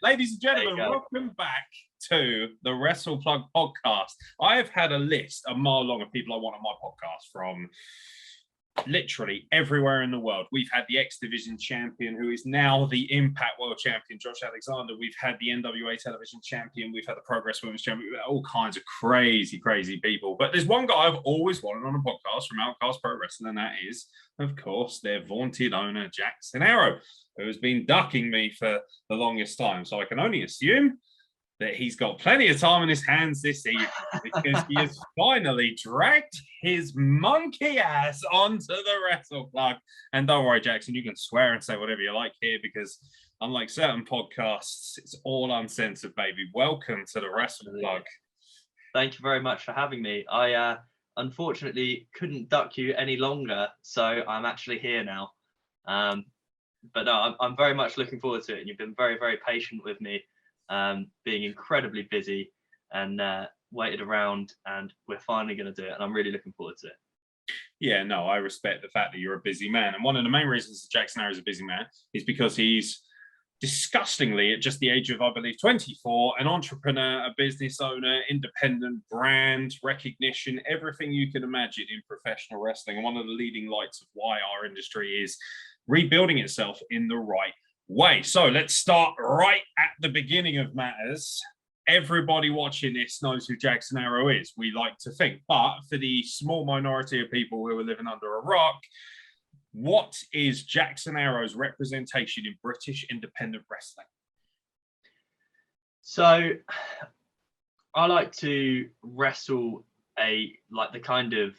Ladies and gentlemen, welcome back to the Wrestle Plug podcast. I have had a list a mile long of people I want on my podcast from literally everywhere in the world. We've had the X Division champion, who is now the Impact World Champion, Josh Alexander. We've had the NWA Television champion. We've had the Progress Women's champion. We've had all kinds of crazy people. But there's one guy I've always wanted on a podcast from Outcast Pro Wrestling, and that is, of course, their vaunted owner, Jackson Aeron, who has been ducking me for the longest time. So I can only assume that he's got plenty of time in his hands this evening, because he has finally dragged his monkey ass onto the Wrestle Plug. And don't worry, Jackson, you can swear and say whatever you like here, because unlike certain podcasts, it's all uncensored, baby. Welcome to the Wrestle Plug. Thank you very much for having me. I unfortunately couldn't duck you any longer, so I'm actually here now. But no, I'm very much looking forward to it, and you've been very, very patient with me, being incredibly busy, and waited around, and we're finally going to do it, and I'm really looking forward to it. Yeah, no, I respect the fact that you're a busy man, and one of the main reasons that Jackson Aeron is a busy man is because he's disgustingly, at just the age of, I believe, 24, an entrepreneur, a business owner, independent brand recognition, everything you can imagine in professional wrestling, and one of the leading lights of why our industry is rebuilding itself in the right way. So let's start right at the beginning of matters. Everybody watching this knows who Jackson Aeron is, we like to think. But for the small minority of people who are living under a rock, what is Jackson Aeron's representation in British independent wrestling? So I like to wrestle the kind of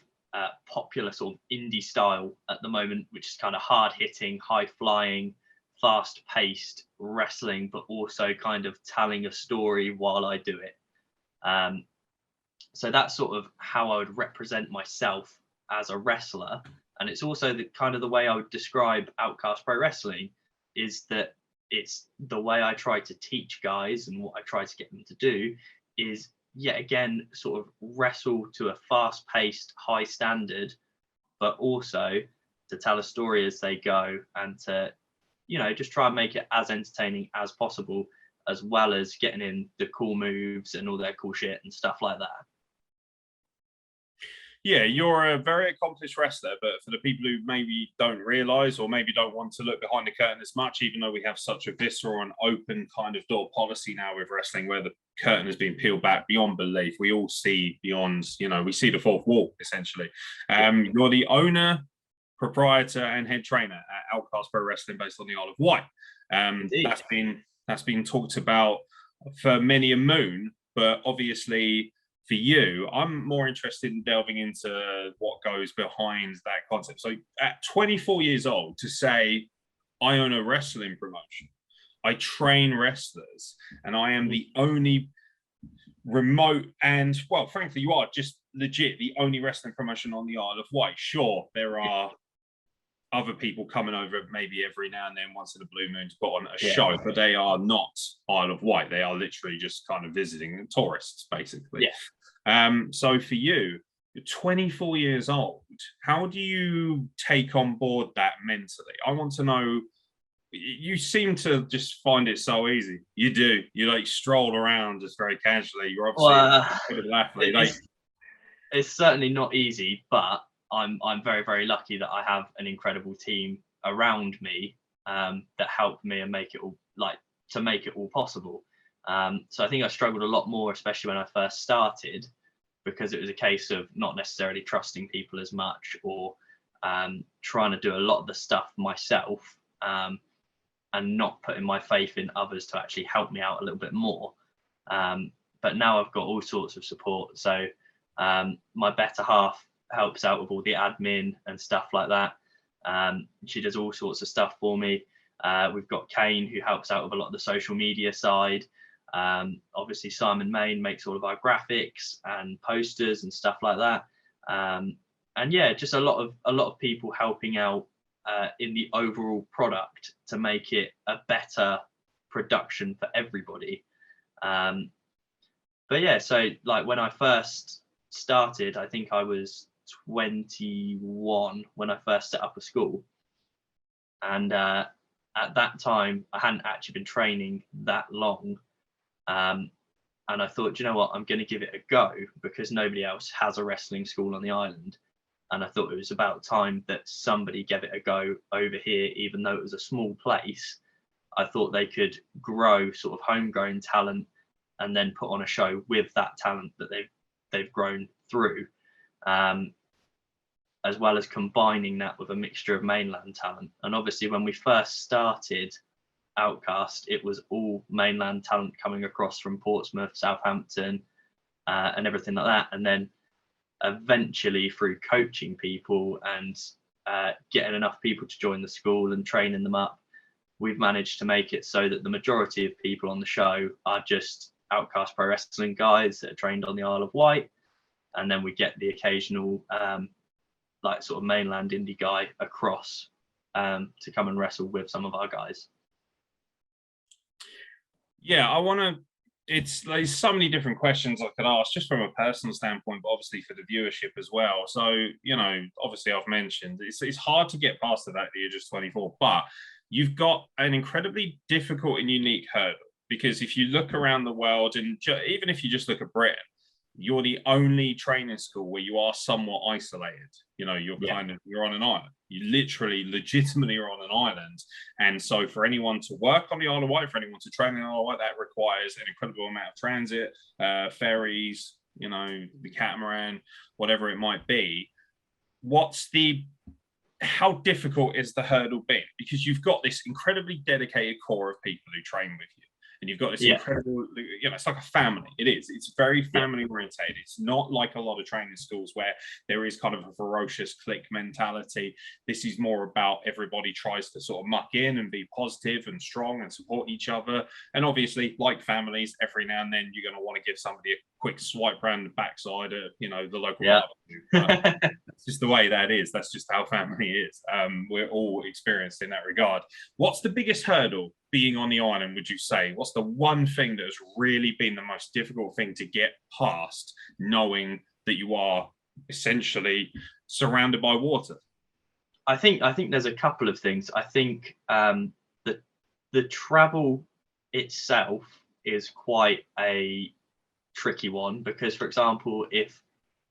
popular sort of indie style at the moment, which is kind of hard-hitting, high-flying, fast-paced wrestling, but also kind of telling a story while I do it. So that's sort of how I would represent myself as a wrestler. And it's also the kind of the way I would describe Outcast Pro Wrestling, is that it's the way I try to teach guys, and what I try to get them to do is, yet again, sort of wrestle to a fast-paced, high standard, but also to tell a story as they go, and to, you know, just try and make it as entertaining as possible, as well as getting in the cool moves and all that cool shit and stuff like that. Yeah, you're a very accomplished wrestler, but for the people who maybe don't realize, or maybe don't want to look behind the curtain as much, even though we have such a visceral and open kind of door policy now with wrestling, where the curtain has been peeled back beyond belief, we all see beyond, you know, we see the fourth wall, essentially. You're the owner, proprietor, and head trainer at Outcast Pro Wrestling, based on the Isle of Wight. That's been talked about for many a moon, but obviously, for you, I'm more interested in delving into what goes behind that concept. So at 24 years old, to say, I own a wrestling promotion, I train wrestlers, and I am the only remote, and, well, frankly, you are just legit the only wrestling promotion on the Isle of Wight. Sure, there are other people coming over maybe every now and then, once in a blue moon, to put on a show, but they are not Isle of Wight. They are literally just kind of visiting tourists, basically. So for you, you're 24 years old. How do you take on board that mentally? I want to know. You seem to just find it so easy. You do. You like stroll around just very casually. You're obviously a good athlete. It's certainly not easy, but I'm very, very lucky that I have an incredible team around me that help me and make it all possible. So I think I struggled a lot more, especially when I first started, because it was a case of not necessarily trusting people as much, or trying to do a lot of the stuff myself, and not putting my faith in others to actually help me out a little bit more. But now I've got all sorts of support. So my better half helps out with all the admin and stuff like that. She does all sorts of stuff for me. We've got Kane, who helps out with a lot of the social media side. Obviously Simon Main makes all of our graphics and posters and stuff like that. And yeah, just a lot of people helping out in the overall product to make it a better production for everybody. But yeah, so like when I first started, I think I was 21 when I first set up a school. And at that time, I hadn't actually been training that long. And I thought, you know what, I'm going to give it a go because nobody else has a wrestling school on the island. And I thought it was about time that somebody gave it a go over here, even though it was a small place. I thought they could grow sort of homegrown talent and then put on a show with that talent that they've grown through, as well as combining that with a mixture of mainland talent. And obviously, when we first started Outcast, it was all mainland talent coming across from Portsmouth, Southampton, and everything like that. And then eventually, through coaching people and getting enough people to join the school and training them up, we've managed to make it so that the majority of people on the show are just Outcast Pro Wrestling guys that are trained on the Isle of Wight. And then we get the occasional like sort of mainland indie guy across to come and wrestle with some of our guys. Yeah, I want to, there's so many different questions I could ask just from a personal standpoint, but obviously for the viewership as well. So, you know, obviously I've mentioned it's hard to get past the fact that you're just 24, but you've got an incredibly difficult and unique hurdle, because if you look around the world, and even if you just look at Britain, you're the only training school where you are somewhat isolated. You know, you're you're on an island. You literally, legitimately are on an island. And so for anyone to work on the Isle of Wight, for anyone to train on the Isle of Wight, that requires an incredible amount of transit, ferries, you know, the catamaran, whatever it might be. How difficult is the hurdle been? Because you've got this incredibly dedicated core of people who train with you. And you've got this incredible, you know, it's like a family. It is. It's very family orientated. It's not like a lot of training schools where there is kind of a ferocious clique mentality. This is more about everybody tries to sort of muck in and be positive and strong and support each other. And obviously, like families, every now and then you're going to want to give somebody a quick swipe around the backside of, you know, the local barbecue. It's just the way that is. That's just how family is. We're all experienced in that regard. What's the biggest hurdle being on the island, would you say? What's the one thing that has really been the most difficult thing to get past, knowing that you are essentially surrounded by water? I think there's a couple of things. I think that the travel itself is quite a tricky one, because, for example, if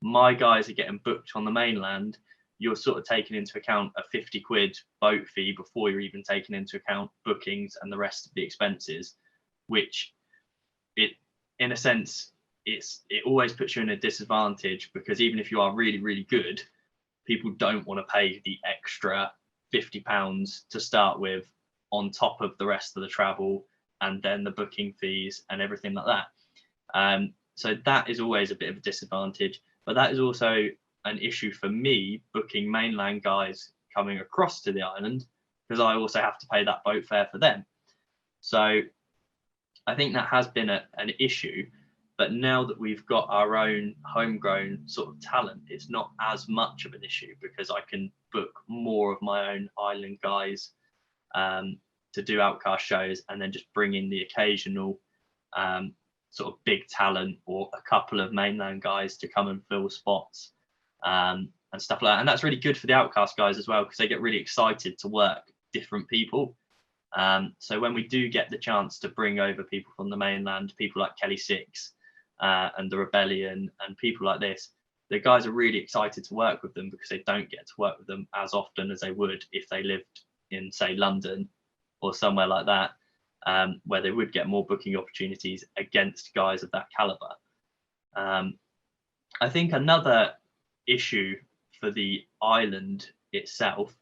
my guys are getting booked on the mainland, you're sort of taking into account a 50 quid boat fee before you're even taking into account bookings and the rest of the expenses, which in a sense, it always puts you in a disadvantage, because even if you are really, really good, people don't want to pay the extra £50 to start with on top of the rest of the travel and then the booking fees and everything like that. So that is always a bit of a disadvantage, but that is also an issue for me booking mainland guys coming across to the island, because I also have to pay that boat fare for them. So I think that has been an issue, but now that we've got our own homegrown sort of talent, it's not as much of an issue, because I can book more of my own island guys to do Outcast shows, and then just bring in the occasional sort of big talent or a couple of mainland guys to come and fill spots. And stuff like that. And that's really good for the Outcast guys as well, because they get really excited to work different people. So when we do get the chance to bring over people from the mainland, people like Kelly Six and the Rebellion and people like this, the guys are really excited to work with them, because they don't get to work with them as often as they would if they lived in, say, London or somewhere like that, where they would get more booking opportunities against guys of that caliber. I think another issue for the island itself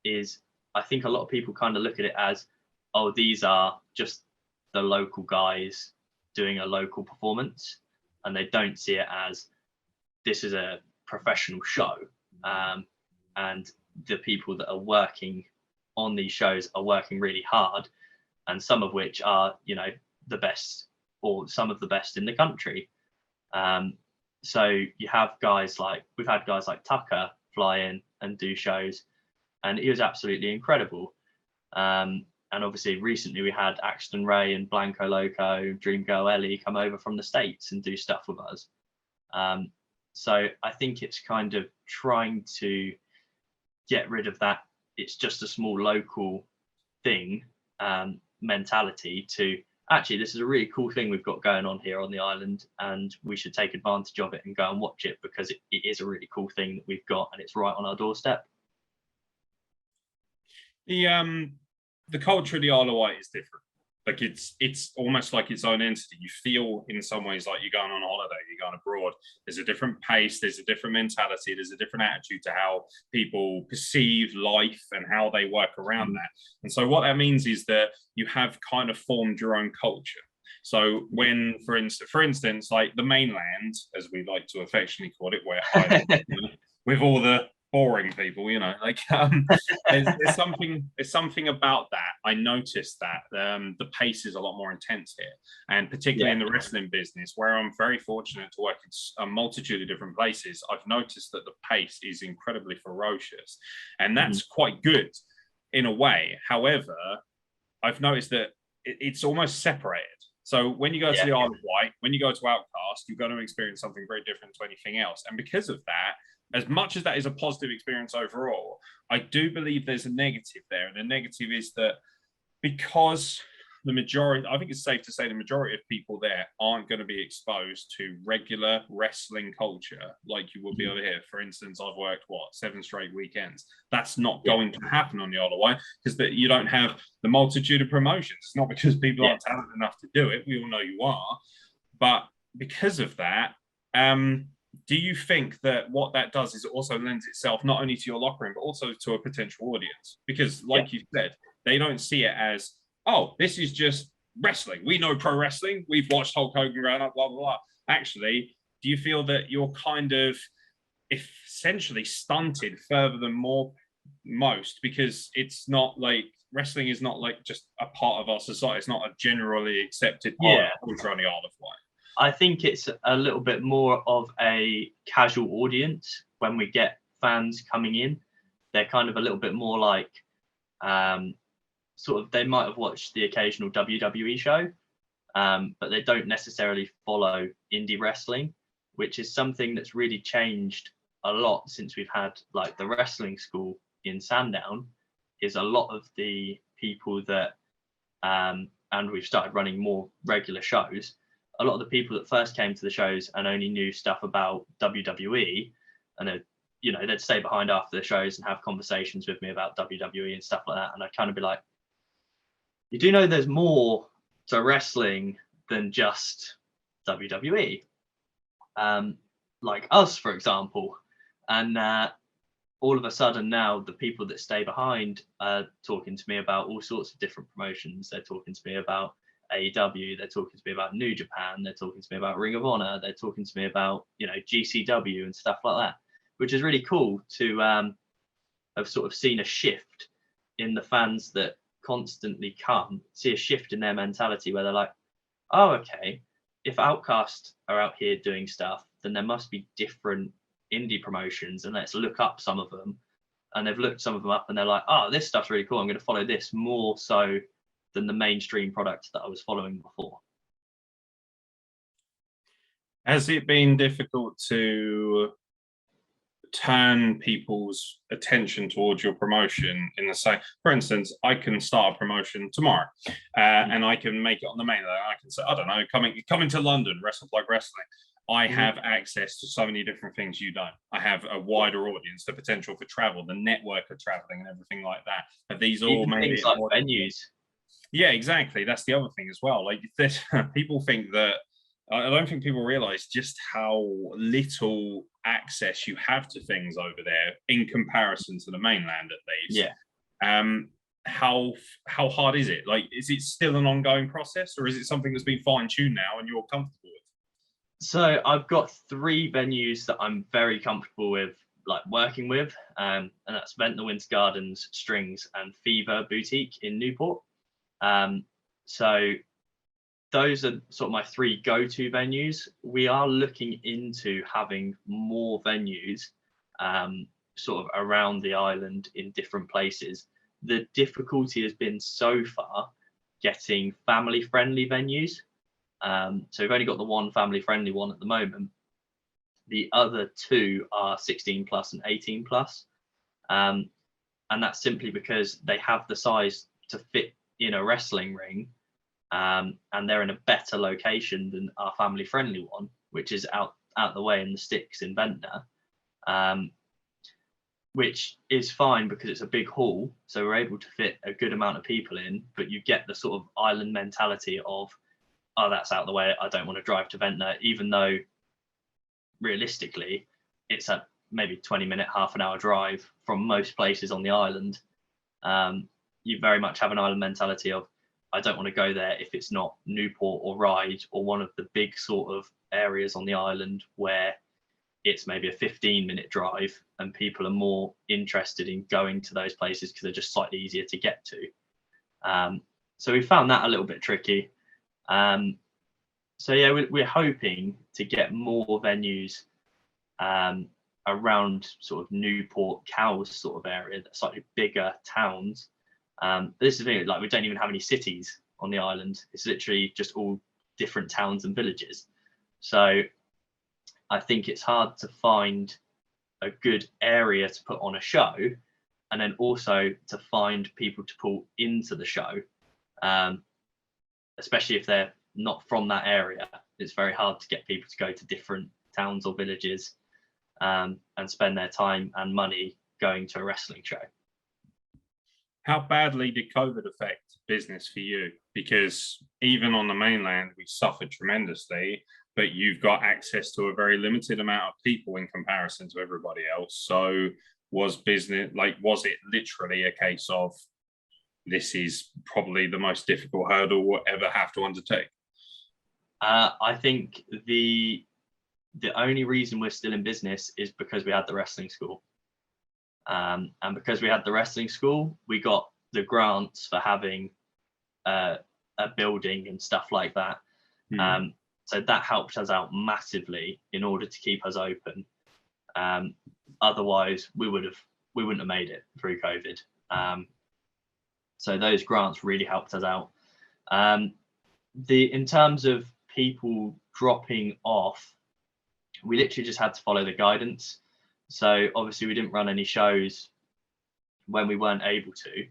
is, I think a lot of people kind of look at it as, oh, these are just the local guys doing a local performance, and they don't see it as this is a professional show, and the people that are working on these shows are working really hard, and some of which are, you know, the best, or some of the best in the country. So you have guys like, we've had guys like Tucker fly in and do shows, and he was absolutely incredible. And obviously recently we had Axton Ray and Blanco Loco, Dream Girl Ellie come over from the States and do stuff with us. So I think it's kind of trying to get rid of that it's just a small local thing mentality to actually this is a really cool thing we've got going on here on the island, and we should take advantage of it and go and watch it because it is a really cool thing that we've got and it's right on our doorstep. The culture of the Isle of Wight is different. Like it's almost like its own entity. You feel in some ways like you're going on holiday, you're going abroad. There's a different pace, there's a different mentality, there's a different attitude to how people perceive life and how they work around that. And so what that means is that you have kind of formed your own culture. So when, for instance, like the mainland, as we like to affectionately call it, where with all the boring people, like there's something about that. I noticed that the pace is a lot more intense here, and particularly in the wrestling business, where I'm very fortunate to work in a multitude of different places. I've noticed that the pace is incredibly ferocious, and that's quite good in a way. However, I've noticed that it's almost separated. So when you go to the Isle of Wight, when you go to Outcast, you're going to experience something very different to anything else, and because of that, as much as that is a positive experience overall, I do believe there's a negative there. And the negative is that because the majority, I think it's safe to say the majority of people there aren't going to be exposed to regular wrestling culture like you will be over here. For instance, I've worked, 7 straight weekends. That's not going to happen on the Isle of Wight because you don't have the multitude of promotions. It's not because people aren't talented enough to do it. We all know you are. But because of that, do you think that what that does is it also lends itself not only to your locker room, but also to a potential audience? Because like you said, they don't see it as, oh, this is just wrestling. We know pro wrestling. We've watched Hulk Hogan growing up, blah, blah, blah. Actually, do you feel that you're kind of essentially stunted further than most? Because it's not like wrestling is not like just a part of our society. It's not a generally accepted part of culture on the Isle of Wight. I think it's a little bit more of a casual audience when we get fans coming in. They're kind of a little bit more like, sort of, they might have watched the occasional WWE show, but they don't necessarily follow indie wrestling, which is something that's really changed a lot since we've had like the wrestling school in Sandown. Is a lot of the people that, and we've started running more regular shows, a lot of the people that first came to the shows and only knew stuff about WWE, and they'd stay behind after the shows and have conversations with me about WWE and stuff like that. And I'd kind of be like, you do know there's more to wrestling than just WWE, like us, for example. And all of a sudden now the people that stay behind are talking to me about all sorts of different promotions. They're talking to me about AEW, they're talking to me about New Japan, they're talking to me about Ring of Honor, they're talking to me about GCW and stuff like that, which is really cool to have sort of seen a shift in the fans that constantly come, see a shift in their mentality where they're like, oh, okay, if Outcast are out here doing stuff, then there must be different indie promotions, and let's look up some of them. And they've looked some of them up and they're like, oh, this stuff's really cool, I'm going to follow this more so than the mainstream product that I was following before. Has it been difficult to turn people's attention towards your promotion in the same? For instance, I can start a promotion tomorrow, and I can make it on the mainland. I can say, I don't know, coming to London, Wrestle Plug Wrestling. I have access to so many different things you don't. I have a wider audience, the potential for travel, the network of traveling, and everything like that. Have these all made things like venues? Yeah, exactly. That's the other thing as well. Like, people think that, I don't think people realize just how little access you have to things over there in comparison to the mainland, at least. Yeah. How hard is it? Like, is it still an ongoing process, or is it something that's been fine-tuned now and you're comfortable with? So I've got 3 venues that I'm very comfortable with, like working with, and that's Vent the Winter Gardens, Strings, and Fever Boutique in Newport. So those are sort of my 3 go-to venues. We are looking into having more venues sort of around the island in different places. The difficulty has been so far getting family-friendly venues. So we've only got the one family-friendly one at the moment. The other two are 16 plus and 18 plus. And that's simply because they have the size to fit in a wrestling ring, and they're in a better location than our family friendly one, which is out the way in the sticks in Ventnor, which is fine because it's a big hall, so we're able to fit a good amount of people in, but you get the sort of island mentality of, oh, that's out the way, I don't want to drive to Ventnor, even though realistically it's a maybe 20-minute, half an hour drive from most places on the island. You very much have an island mentality of, I don't want to go there if it's not Newport or Ryde or one of the big sort of areas on the island where it's maybe a 15-minute drive and people are more interested in going to those places because they're just slightly easier to get to. So we found that a little bit tricky. So yeah, we're hoping to get more venues around sort of Newport, Cowes sort of area, slightly bigger towns. This is the thing, like we don't even have any cities on the island. It's literally just all different towns and villages. So I think it's hard to find a good area to put on a show, and then also to find people to pull into the show, especially if they're not from that area. It's very hard to get people to go to different towns or villages and spend their time and money going to a wrestling show. How badly did COVID affect business for you? Because even on the mainland, we suffered tremendously, but you've got access to a very limited amount of people in comparison to everybody else. So was it literally a case of, this is probably the most difficult hurdle we'll ever have to undertake? I think the only reason we're still in business is because we had the wrestling school. And because we had the wrestling school, we got the grants for having a building and stuff like that. So that helped us out massively in order to keep us open. Otherwise, we wouldn't have made it through COVID. So those grants really helped us out. In terms of people dropping off, we literally just had to follow the guidance. So obviously we didn't run any shows when we weren't able to.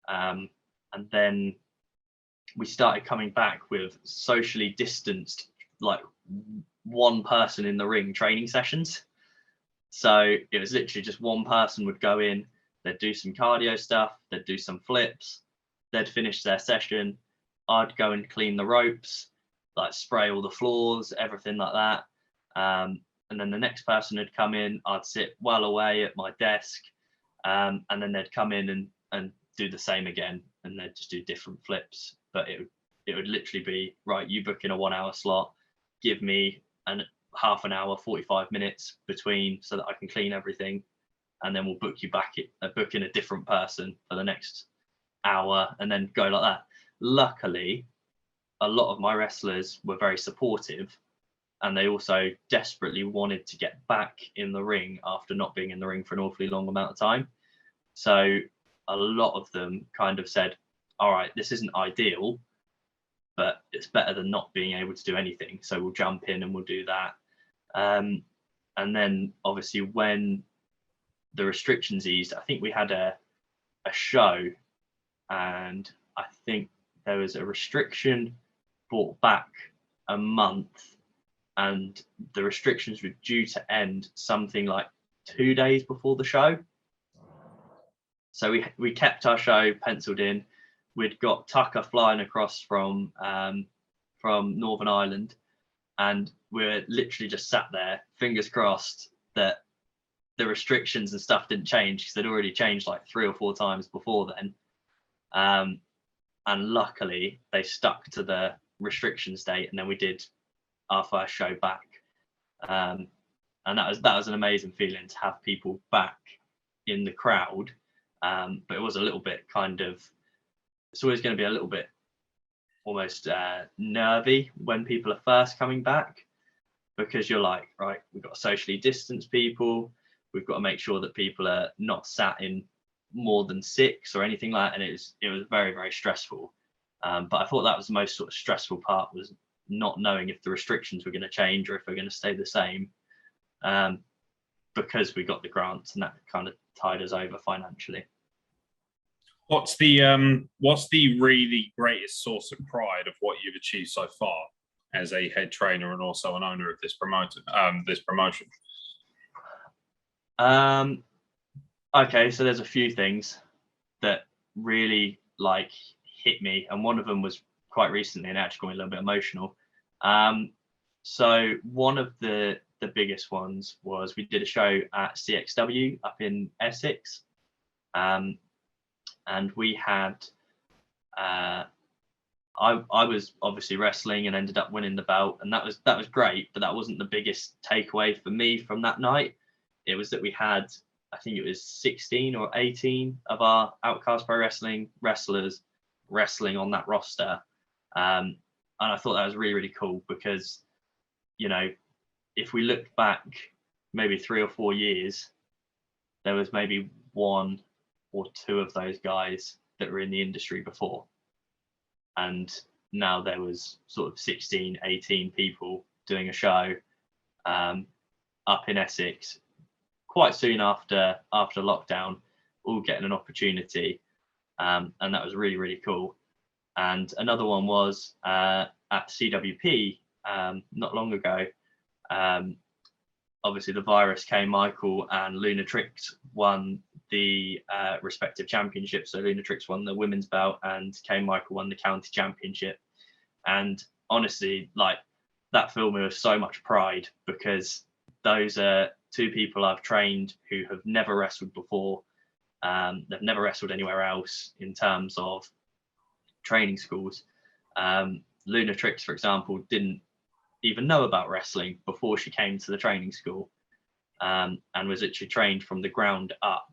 And then we started coming back with socially distanced, like one person in the ring training sessions. So it was literally just one person would go in, they'd do some cardio stuff, they'd do some flips, they'd finish their session. I'd go and clean the ropes, like spray all the floors, everything like that. And then the next person had come in, I'd sit well away at my desk, and then they'd come in and do the same again, and they'd just do different flips. But it would literally be, right, you book in a 1 hour slot, give me half an hour, 45 minutes between so that I can clean everything, and then we'll book in a different person for the next hour, and then go like that. Luckily, a lot of my wrestlers were very supportive, and they also desperately wanted to get back in the ring after not being in the ring for an awfully long amount of time. So a lot of them kind of said, all right, this isn't ideal, but it's better than not being able to do anything. So we'll jump in and we'll do that. And then obviously when the restrictions eased, I think we had a show, and I think there was a restriction brought back a month, and the restrictions were due to end something like 2 days before the show. So we kept our show penciled in. We'd got Tucker flying across from Northern Ireland, and we're literally just sat there, fingers crossed that the restrictions and stuff didn't change, because they'd already changed like 3 or 4 times before then. And luckily they stuck to the restrictions date, and then we did our first show back. And that was an amazing feeling to have people back in the crowd. But it was a little bit it's always going to be a little bit almost nervy when people are first coming back, because you're like, right, we've got to socially distance people, we've got to make sure that people are not sat in more than 6 or anything like that. And it was very, very stressful. But I thought that was the most sort of stressful part, was not knowing if the restrictions were going to change or if they're going to stay the same. because we got the grants, and that kind of tied us over financially. What's the really greatest source of pride of what you've achieved so far as a head trainer and also an owner of this promotion? Okay, so there's a few things that really like hit me, and one of them was quite recently and actually got me a little bit emotional. So one of the biggest ones was we did a show at CXW up in Essex, and we had I was obviously wrestling and ended up winning the belt, and that was great, but that wasn't the biggest takeaway for me from that night. It was that we had, I think it was 16 or 18 of our Outcast Pro Wrestling wrestlers wrestling on that roster. And I thought that was really, really cool because, you know, if we look back maybe 3 or 4 years, there was maybe 1 or 2 of those guys that were in the industry before. And now there was sort of 16, 18 people doing a show up in Essex quite soon after lockdown, all getting an opportunity. And that was really, really cool. And another one was at CWP not long ago. Obviously, the virus came, Michael and Lunatrix won the respective championships. So Lunatrix won the women's belt and Kane Michael won the county championship. And honestly, like, that filled me with so much pride because those are 2 people I've trained who have never wrestled before. They've never wrestled anywhere else in terms of training schools. Lunatrix, for example, didn't even know about wrestling before she came to the training school, and was actually trained from the ground up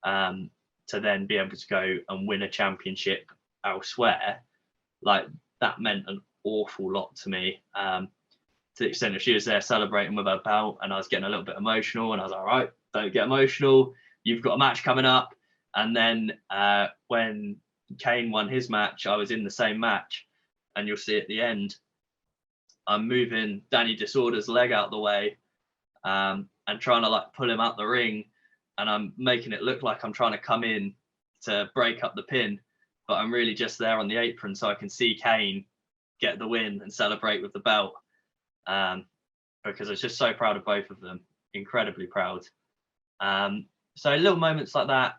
to then be able to go and win a championship elsewhere. Like, that meant an awful lot to me, to the extent that she was there celebrating with her belt, and I was getting a little bit emotional, and I was like, all right, don't get emotional, you've got a match coming up. And then when Kane won his match, I was in the same match, and you'll see at the end, I'm moving Danny Disorder's leg out the way, and trying to like pull him out the ring, and I'm making it look like I'm trying to come in to break up the pin, but I'm really just there on the apron so I can see Kane get the win and celebrate with the belt, because I was just so proud of both of them, incredibly proud. So little moments like that,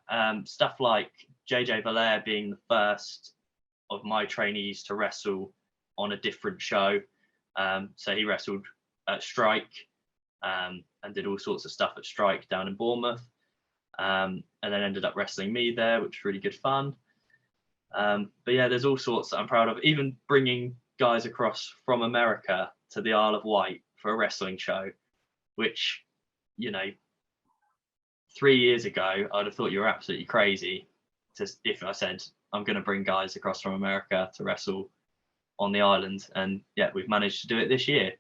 stuff like JJ Valaire being the first of my trainees to wrestle on a different show. So he wrestled at Strike, and did all sorts of stuff at Strike down in Bournemouth, and then ended up wrestling me there, which was really good fun. But yeah, there's all sorts that I'm proud of, even bringing guys across from America to the Isle of Wight for a wrestling show, which, you know, 3 years ago, I'd have thought you were absolutely crazy if I said, I'm going to bring guys across from America to wrestle on the island. And yeah, we've managed to do it this year.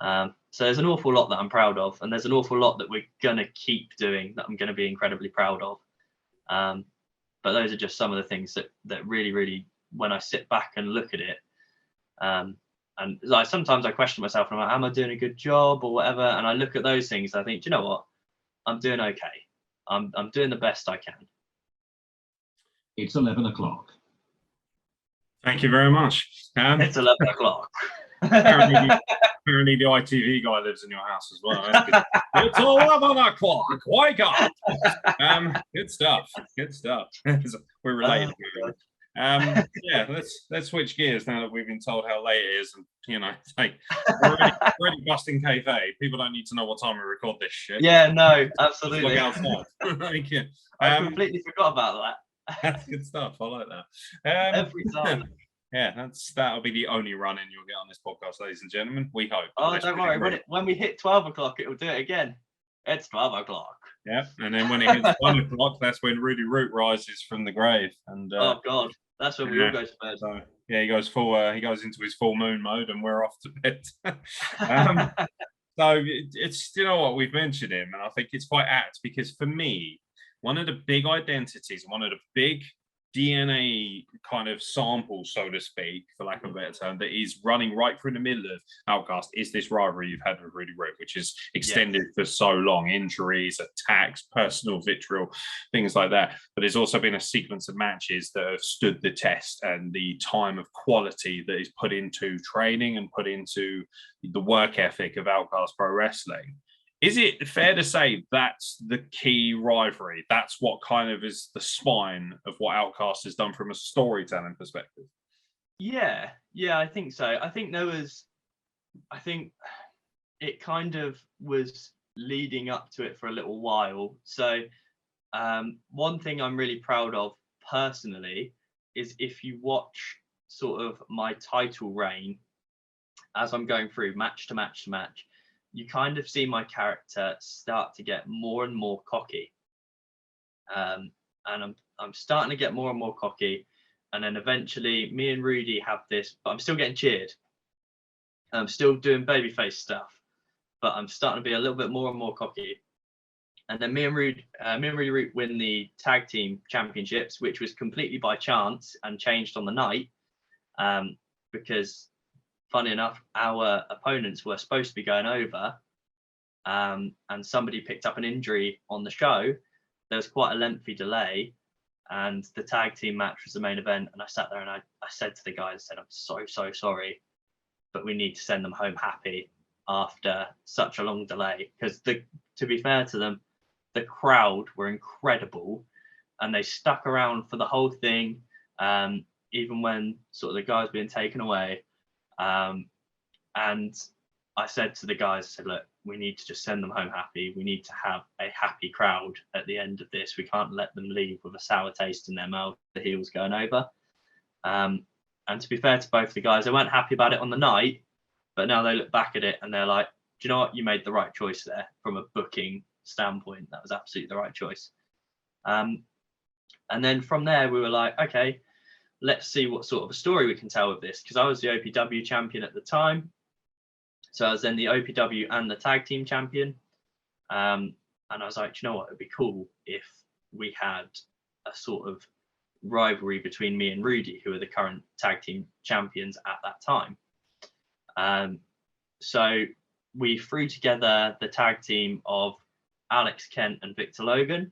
So there's an awful lot that I'm proud of, and there's an awful lot that we're going to keep doing that I'm going to be incredibly proud of. But those are just some of the things that really, really, when I sit back and look at it, and like sometimes I question myself and I'm like, am I doing a good job or whatever? And I look at those things and I think, do you know what? I'm doing okay. I'm doing the best I can. It's 11 o'clock. Thank you very much. It's 11 o'clock. Apparently the ITV guy lives in your house as well. It's 11 o'clock. Wake up. Good stuff. Good stuff. We're related. Yeah, let's switch gears now that we've been told how late it is, and you know, like, we're already busting kayfabe. People don't need to know what time we record this shit. Yeah, no, absolutely. Thank you. I completely forgot about that. That's good stuff. I like that. Every time. Yeah, that'll be the only run-in you'll get on this podcast, ladies and gentlemen. We hope. Oh, don't worry. When we hit 12 o'clock, it will do it again. It's 12 o'clock. Yeah, and then when it hits 1 o'clock, that's when Rudy Root rises from the grave. And oh God, that's when we all go to bed. So yeah, he goes into his full moon mode, and we're off to bed. So it's, you know what, we've mentioned him, and I think it's quite apt because for me, one of the big identities, one of the big DNA kind of sample, so to speak, for lack of a better term, that is running right through the middle of Outcast is this rivalry you've had with Rudy Root, which is extended for so long, injuries, attacks, personal vitriol, things like that. But there's also been a sequence of matches that have stood the test, and the time of quality that is put into training and put into the work ethic of Outcast Pro Wrestling. Is it fair to say that's the key rivalry? That's what kind of is the spine of what Outcast has done from a storytelling perspective? Yeah, I think so. I think it kind of was leading up to it for a little while. So one thing I'm really proud of personally is if you watch sort of my title reign as I'm going through match to match to match, you kind of see my character start to get more and more cocky. And I'm starting to get more and more cocky. And then eventually me and Rudy have this, but I'm still getting cheered. I'm still doing babyface stuff, but I'm starting to be a little bit more and more cocky. And then me and Rudy Root win the tag team championships, which was completely by chance and changed on the night. Because funny enough, our opponents were supposed to be going over, and somebody picked up an injury on the show. There was quite a lengthy delay, and the tag team match was the main event. And I sat there and I said to the guys, I'm so sorry, but we need to send them home happy after such a long delay. Because to be fair to them, the crowd were incredible, and they stuck around for the whole thing, even when sort of the guys being taken away. And I said to the guys, look, we need to just send them home happy. We need to have a happy crowd at the end of this. We can't let them leave with a sour taste in their mouth, the heels going over. And to be fair to both the guys, they weren't happy about it on the night, but now they look back at it and they're like, do you know what? You made the right choice there from a booking standpoint. That was absolutely the right choice. And then from there, we were like, okay, let's see what sort of a story we can tell with this. Because I was the OPW champion at the time. So I was then the OPW and the tag team champion. And I was like, you know what? It'd be cool if we had a sort of rivalry between me and Rudy, who are the current tag team champions at that time. So we threw together the tag team of Alex Kent and Victor Logan,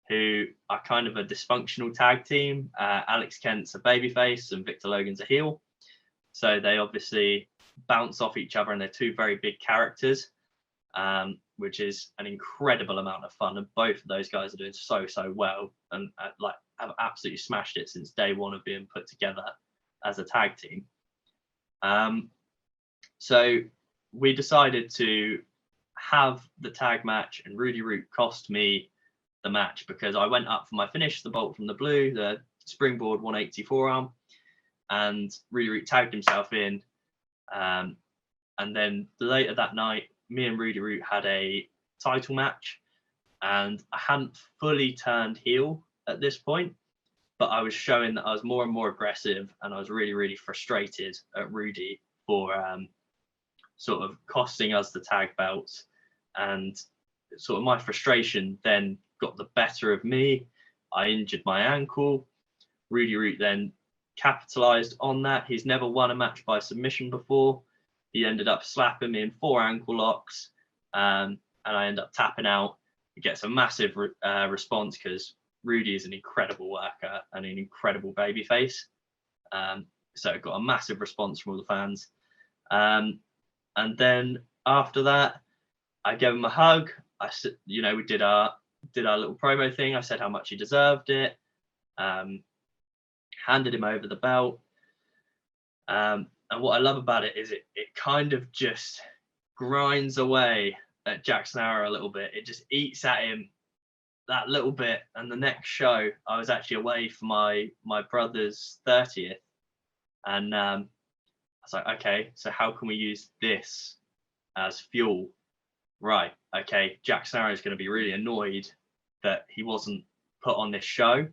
who are kind of a dysfunctional tag team. Alex Kent's a babyface and Victor Logan's a heel. So they obviously bounce off each other, and they're two very big characters, which is an incredible amount of fun. And both of those guys are doing so well, and like have absolutely smashed it since day one of being put together as a tag team. So we decided to have the tag match, and Rudy Root cost me the match because I went up for my finish, the bolt from the blue, the springboard 180 forearm, and Rudy Root tagged himself in. And then later that night, me and Rudy Root had a title match, and I hadn't fully turned heel at this point, but I was showing that I was more and more aggressive, and I was really frustrated at Rudy for sort of costing us the tag belts. And sort of my frustration then got the better of me. I injured my ankle. Rudy Root then capitalized on that. He's never won a match by submission before. He ended up slapping me in 4 ankle locks, and I end up tapping out. He gets a massive response because Rudy is an incredible worker and an incredible babyface. So it got a massive response from all the fans. And then after that, I gave him a hug. I said, we did our little promo thing. I said how much he deserved it. Handed him over the belt. And what I love about it is it kind of just grinds away at Jackson Arrow a little bit. It just eats at him that little bit. And the next show, I was actually away for my brother's 30th. And I was like, okay, so how can we use this as fuel? Right, okay, Jackson Arrow is going to be really annoyed that he wasn't put on this show.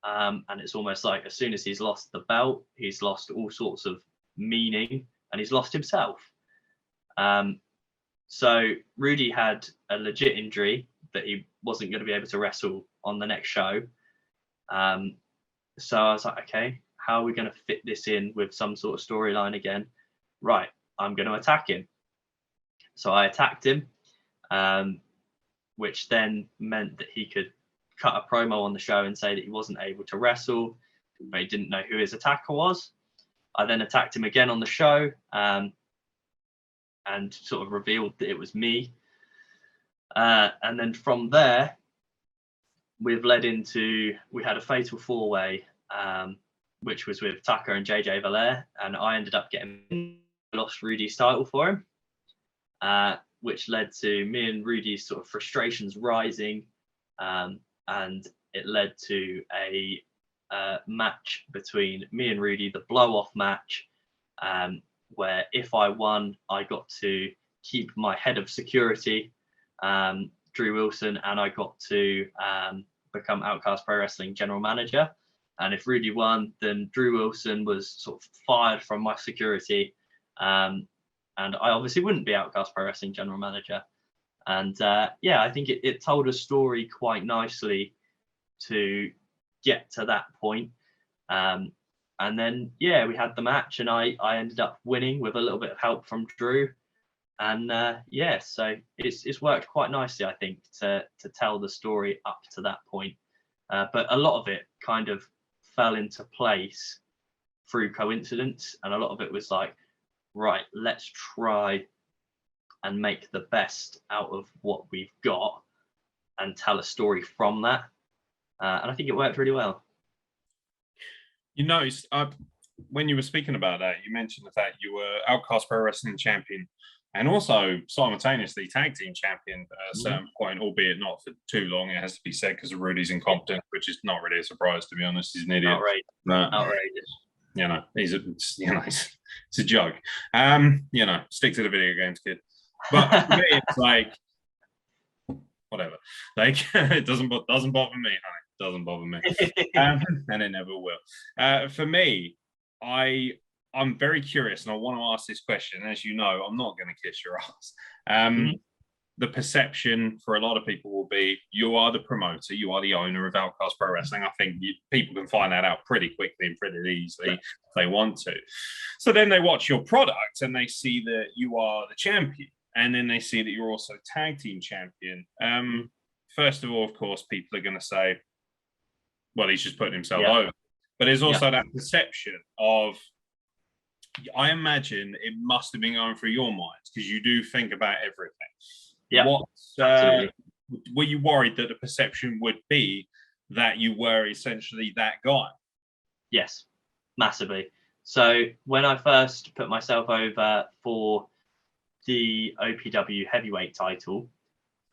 And it's almost like as soon as he's lost the belt, he's lost all sorts of meaning, and he's lost himself. So Rudy had a legit injury that he wasn't going to be able to wrestle on the next show. So I was like, okay, how are we going to fit this in with some sort of storyline again? Right, I'm going to attack him. So I attacked him, which then meant that he could cut a promo on the show and say that he wasn't able to wrestle, but he didn't know who his attacker was. I then attacked him again on the show, and sort of revealed that it was me. And then from there, we've led into, we had a fatal 4-way, which was with Tucker and JJ Valair, and I ended up getting lost Rudy's title for him, which led to me and Rudy's sort of frustrations rising, and it led to a match between me and Rudy, the blow-off match, where if I won, I got to keep my head of security, Drew Wilson, and I got to become Outcast Pro Wrestling general manager. And if Rudy won, then Drew Wilson was sort of fired from my security, and I obviously wouldn't be Outcast Pro Wrestling general manager. And yeah, I think it told a story quite nicely to get to that point. And then, yeah, we had the match, and I ended up winning with a little bit of help from Drew. And yeah, so it's worked quite nicely, I think, to tell the story up to that point. But a lot of it kind of fell into place through coincidence, and a lot of it was like, right, let's try and make the best out of what we've got and tell a story from that. And I think it worked really well. You noticed when you were speaking about that, you mentioned the fact you were Outcast Pro Wrestling champion and also simultaneously tag team champion at a certain point, albeit not for too long, it has to be said, because of Rudy's incompetence, which is not really a surprise, to be honest. He's an idiot. Outrageous. You know, it's a joke. You know, stick to the video games, kid. But for me, it's like, whatever. Like, it doesn't bother me, honey. It doesn't bother me. And it never will. For me, I'm very curious, and I want to ask this question. As you know, I'm not going to kiss your ass. The perception for a lot of people will be, you are the promoter, you are the owner of Outcast Pro Wrestling. I think people can find that out pretty quickly and pretty easily if they want to. So then they watch your product and they see that you are the champion, and then they see that you're also tag team champion. First of all, of course, people are going to say, well, he's just putting himself over. But there's also that perception of, I imagine it must have been going through your minds, because you do think about everything. Yeah. Were you worried that the perception would be that you were essentially that guy? Yes, massively. So when I first put myself over for the OPW heavyweight title,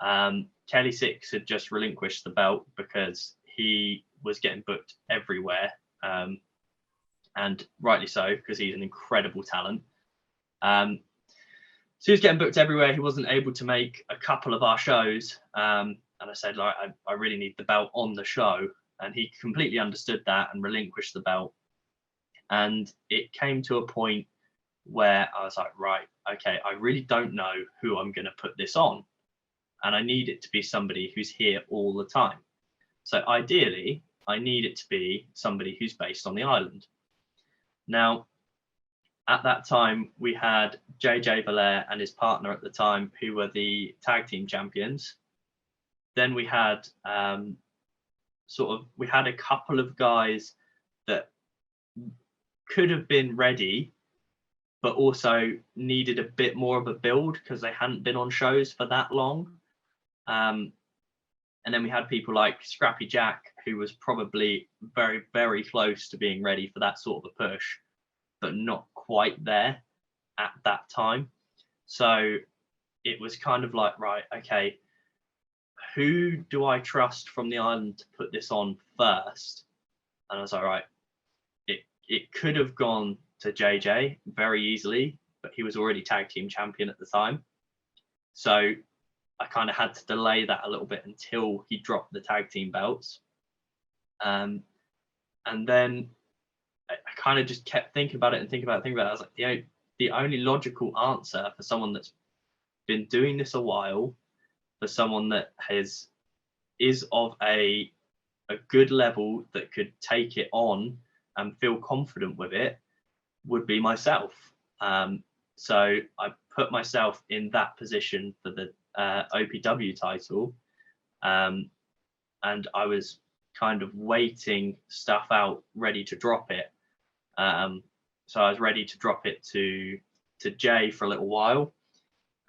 Kelly Six had just relinquished the belt because he was getting booked everywhere. And rightly so, because he's an incredible talent. So he was getting booked everywhere. He wasn't able to make a couple of our shows. And I said, like, I really need the belt on the show. And he completely understood that and relinquished the belt. And it came to a point where I was like, right, okay, I really don't know who I'm going to put this on. And I need it to be somebody who's here all the time. So ideally, I need it to be somebody who's based on the island. Now, at that time, we had JJ Valair and his partner at the time, who were the tag team champions. Then we had we had a couple of guys that could have been ready, but also needed a bit more of a build because they hadn't been on shows for that long. And then we had people like Scrappy Jack, who was probably very, very close to being ready for that sort of a push, but not quite there at that time. So it was kind of like, right, okay, who do I trust from the island to put this on first? And I was like, right, it could have gone to JJ very easily, but he was already tag team champion at the time. So I kind of had to delay that a little bit until he dropped the tag team belts. And then I kind of just kept thinking about it and thinking about it. I was like, the only logical answer for someone that's been doing this a while, for someone that is of a a good level that could take it on and feel confident with it would be myself. So I put myself in that position for the OPW title, and I was kind of waiting stuff out, ready to drop it. So I was ready to drop it to Jay for a little while,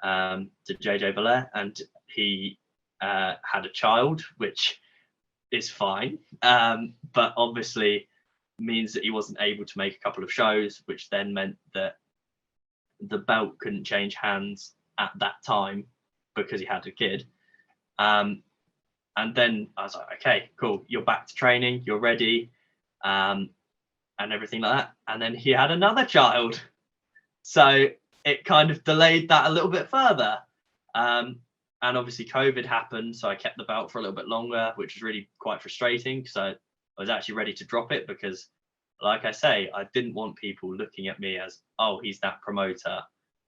to JJ Belair, and he had a child, which is fine, but obviously means that he wasn't able to make a couple of shows, which then meant that the belt couldn't change hands at that time because he had a kid. And then I was like, okay, cool, you're back to training, you're ready, and everything like that. And then he had another child. So it kind of delayed that a little bit further. And obviously COVID happened, so I kept the belt for a little bit longer, which was really quite frustrating. So I was actually ready to drop it because, like I say, I didn't want people looking at me as, oh, he's that promoter,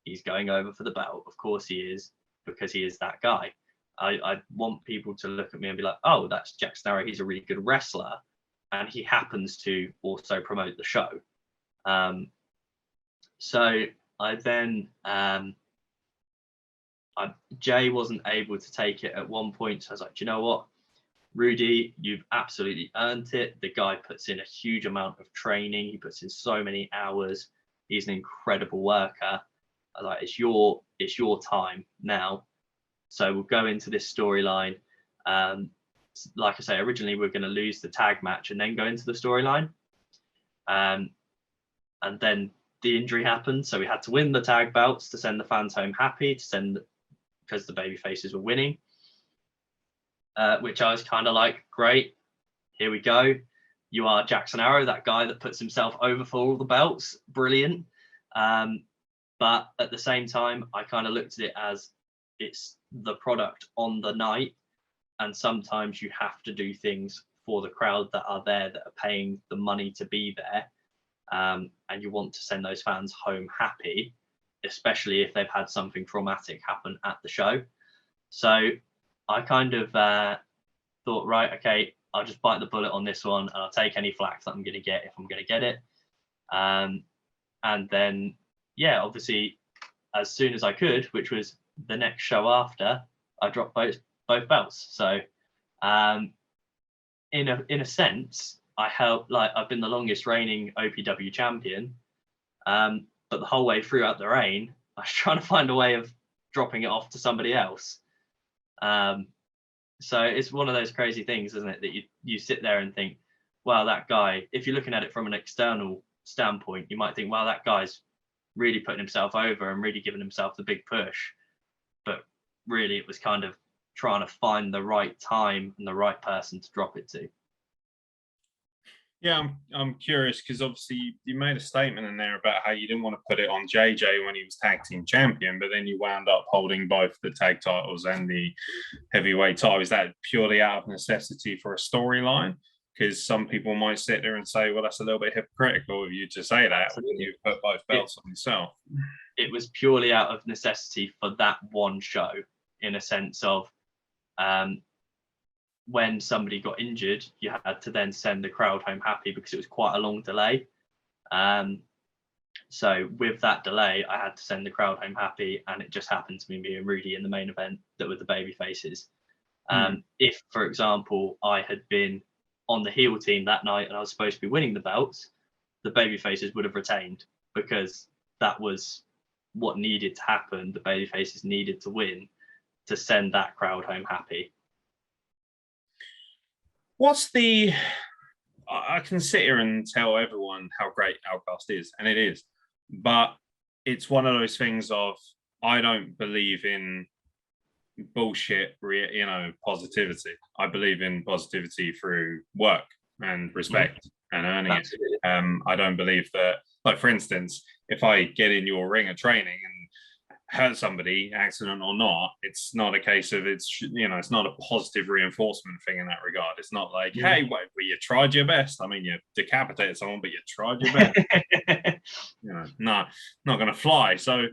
he's going over for the belt. Of course he is, because he is that guy. I want people to look at me and be like, oh, that's Jack Snarrow, he's a really good wrestler, and he happens to also promote the show. So I then, Jay wasn't able to take it at one point, so I was like, do you know what, Rudy, you've absolutely earned it. The guy puts in a huge amount of training. He puts in so many hours. He's an incredible worker. I was like, it's your time now. So we'll go into this storyline. Like I say, originally we we're going to lose the tag match and then go into the storyline. And then the injury happened, so we had to win the tag belts to send the fans home happy, because the baby faces were winning. Which I was kind of like, great, here we go. You are Jackson Arrow, that guy that puts himself over for all the belts. Brilliant. But at the same time, I kind of looked at it as it's the product on the night. And sometimes you have to do things for the crowd that are there, that are paying the money to be there. And you want to send those fans home happy, especially if they've had something traumatic happen at the show. So I kind of thought, right, okay, I'll just bite the bullet on this one, and I'll take any flack that I'm going to get if I'm going to get it. And then, yeah, obviously, as soon as I could, which was the next show after, I dropped both belts. So, in a sense, I've been the longest reigning OPW champion, but the whole way throughout the reign, I was trying to find a way of dropping it off to somebody else. So it's one of those crazy things, isn't it, that you sit there and think, wow, that guy, if you're looking at it from an external standpoint, you might think, wow, that guy's really putting himself over and really giving himself the big push. But really, it was kind of trying to find the right time and the right person to drop it to. Yeah, I'm curious, because obviously you made a statement in there about how you didn't want to put it on JJ when he was tag team champion, but then you wound up holding both the tag titles and the heavyweight title. Is that purely out of necessity for a storyline? Because some people might sit there and say, well, that's a little bit hypocritical of you to say that when you put both belts on yourself. It was purely out of necessity for that one show, in a sense of, when somebody got injured, you had to then send the crowd home happy because it was quite a long delay. So with that delay, I had to send the crowd home happy, and it just happened to be me and Rudy in the main event that were the baby faces. If, for example, I had been on the heel team that night and I was supposed to be winning the belts, the baby faces would have retained, because that was what needed to happen. The baby faces needed to win to send that crowd home happy. I can sit here and tell everyone how great Outcast is, and it is, but it's one of those things of, I don't believe in bullshit, positivity. I believe in positivity through work and respect and earning Absolutely. It. I don't believe that, like, for instance, if I get in your ring of training and hurt somebody, accident or not, it's not a case of it's not a positive reinforcement thing in that regard. It's not like, hey, well, you tried your best. I mean, you decapitated someone, but you tried your best. Not gonna fly. So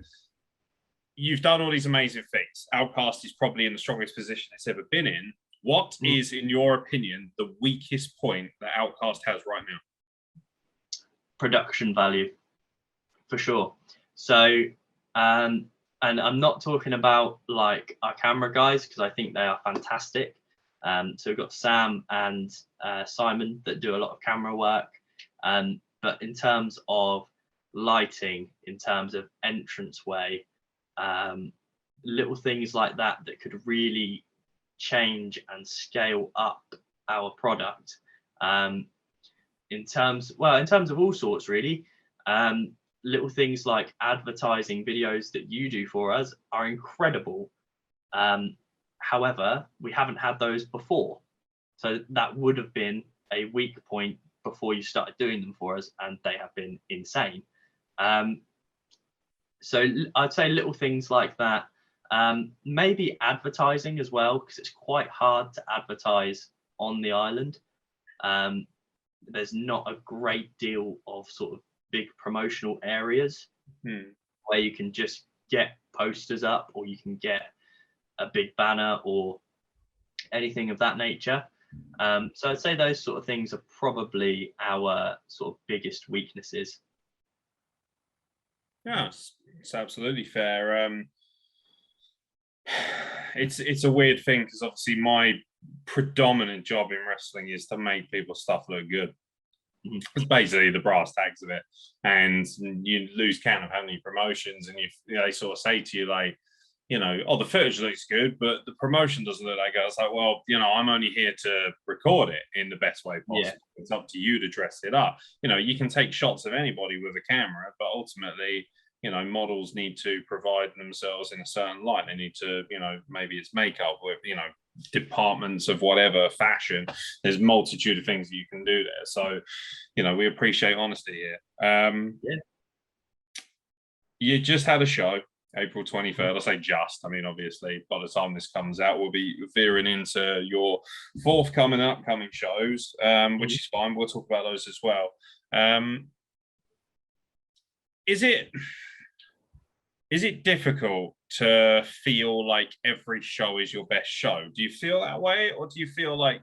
you've done all these amazing things. Outcast is probably in the strongest position it's ever been in. What is, in your opinion, the weakest point that Outcast has right now? Production value, for sure. So, and I'm not talking about like our camera guys, because I think they are fantastic. So we've got Sam and Simon that do a lot of camera work. But in terms of lighting, in terms of entranceway, little things like that could really change and scale up our product. In terms of all sorts, really. Little things like advertising videos that you do for us are incredible. However, we haven't had those before. So that would have been a weak point before you started doing them for us, and they have been insane. So I'd say little things like that. Maybe advertising as well, because it's quite hard to advertise on the island. There's not a great deal of sort of big promotional areas where you can just get posters up, or you can get a big banner or anything of that nature. So I'd say those sort of things are probably our sort of biggest weaknesses. Yeah, it's absolutely fair. It's a weird thing, because obviously my predominant job in wrestling is to make people's stuff look good. It's basically the brass tacks of it, and you lose count of how many promotions, and they sort of say to you, like, the footage looks good, but the promotion doesn't look like it. It's like, well, I'm only here to record it in the best way possible. Yeah. It's up to you to dress it up. You can take shots of anybody with a camera, but ultimately, models need to provide themselves in a certain light. They need to, maybe it's makeup with, departments of whatever, fashion. There's a multitude of things that you can do there. So, we appreciate honesty here. Yeah. You just had a show, April 23rd. I say just, obviously, by the time this comes out, we'll be veering into your forthcoming upcoming shows, which is fine. We'll talk about those as well. Is it difficult to feel like every show is your best show? Do you feel that way, or do you feel like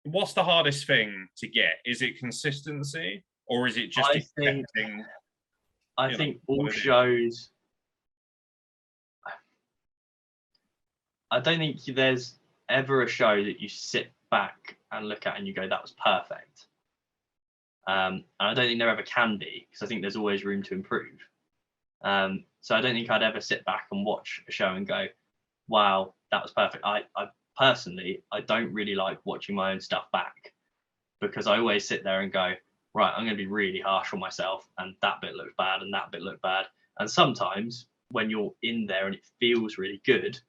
what's the hardest thing to get? Is it consistency, or is it just accepting? I think all shows. I don't think there's ever a show that you sit back and look at and you go, that was perfect. And I don't think there ever can be, because I think there's always room to improve. So I don't think I'd ever sit back and watch a show and go, wow, that was perfect. I personally, I don't really like watching my own stuff back, because I always sit there and go, right, I'm going to be really harsh on myself, and that bit looked bad and that bit looked bad. And sometimes when you're in there and it feels really good,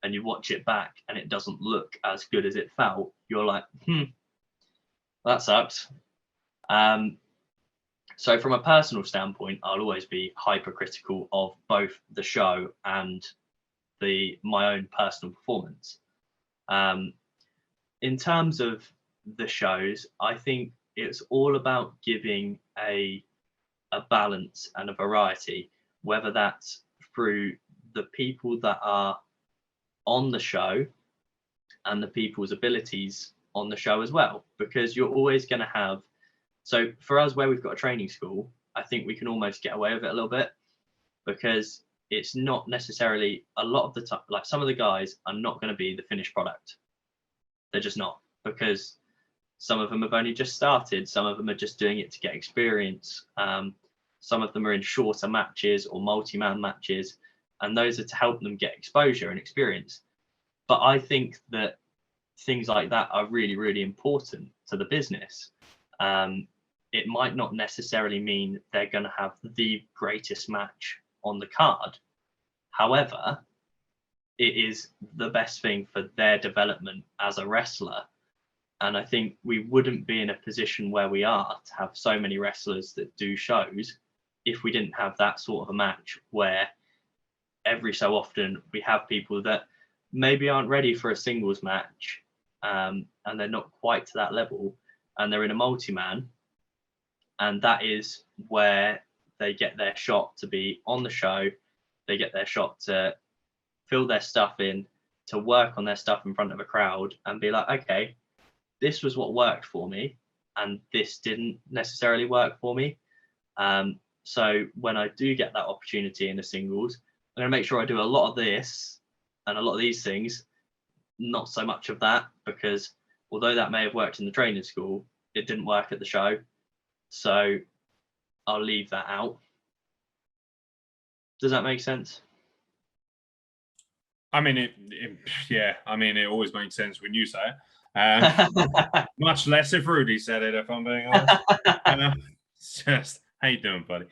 and you watch it back and it doesn't look as good as it felt, you're like, that sucks. So from a personal standpoint, I'll always be hypercritical of both the show and my own personal performance. In terms of the shows, I think it's all about giving a balance and a variety, whether that's through the people that are on the show and the people's abilities on the show as well, because you're always going to have. So for us, where we've got a training school, I think we can almost get away with it a little bit, because it's not necessarily a lot of the time, like some of the guys are not going to be the finished product. They're just not, because some of them have only just started. Some of them are just doing it to get experience. Some of them are in shorter matches or multi-man matches, and those are to help them get exposure and experience. But I think that things like that are really, really important to the business. It might not necessarily mean they're going to have the greatest match on the card. However, it is the best thing for their development as a wrestler. And I think we wouldn't be in a position where we are to have so many wrestlers that do shows if we didn't have that sort of a match, where every so often we have people that maybe aren't ready for a singles match, and they're not quite to that level, and they're in a multi-man, and that is where they get their shot to be on the show. They get their shot to fill their stuff in, to work on their stuff in front of a crowd and be like, okay, this was what worked for me, and this didn't necessarily work for me. So when I do get that opportunity in the singles, I'm going to make sure I do a lot of this and a lot of these things, not so much of that, because although that may have worked in the training school, it didn't work at the show. So I'll leave that out. Does that make sense? I mean, it always makes sense when you say it. Much less if Rudy said it, if I'm being honest. It's just, how you doing, buddy?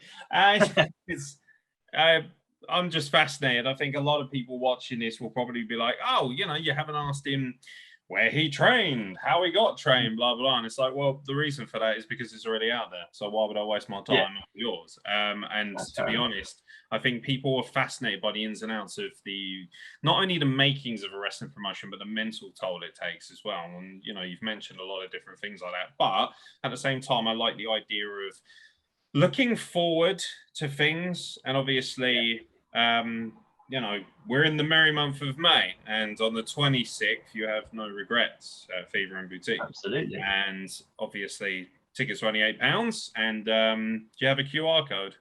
I'm just fascinated. I think a lot of people watching this will probably be like, oh, you haven't asked him where he trained, how he got trained, blah, blah. And it's like, well, the reason for that is because it's already out there. So why would I waste my time on yours? And That's to be honest, I think people are fascinated by the ins and outs of not only the makings of a wrestling promotion, but the mental toll it takes as well. And, you've mentioned a lot of different things like that. But at the same time, I like the idea of looking forward to things. And obviously, we're in the merry month of May, and on the 26th, you have No Regrets at Fever and Boutique. Absolutely. And obviously, tickets are only £8. And do you have a QR code?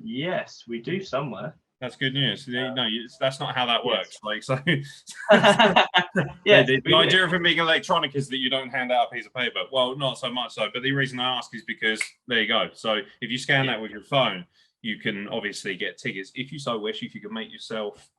Yes, we do somewhere. That's good news. No, that's not how that works. Like, so yeah, the idea of it being electronic is that you don't hand out a piece of paper. Well, not so much so, but the reason I ask is because there you go. So if you scan that with your phone, you can obviously get tickets if you so wish. If you can make yourself,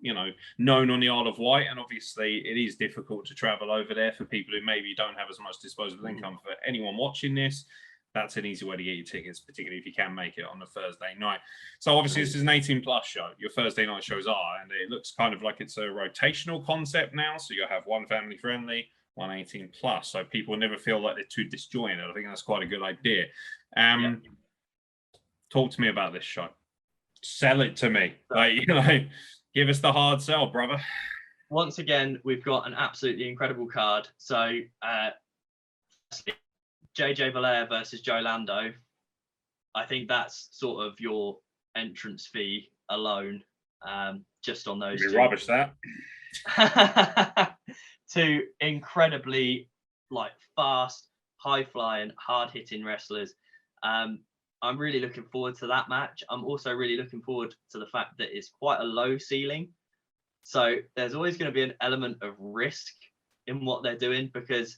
known on the Isle of Wight, and obviously it is difficult to travel over there for people who maybe don't have as much disposable income. For anyone watching this, that's an easy way to get your tickets, particularly if you can make it on a Thursday night. So obviously this is an 18+ show. Your Thursday night shows are, and it looks kind of like it's a rotational concept now. So you'll have one family friendly, one 18+. So people never feel like they're too disjointed. I think that's quite a good idea. Talk to me about this show. Sell it to me. Give us the hard sell, brother. Once again, we've got an absolutely incredible card. So, JJ Valair versus Joe Lando. I think that's sort of your entrance fee alone, just on those two. Rubbish that. Two incredibly fast, high-flying, hard-hitting wrestlers. I'm really looking forward to that match. I'm also really looking forward to the fact that it's quite a low ceiling. So there's always going to be an element of risk in what they're doing, because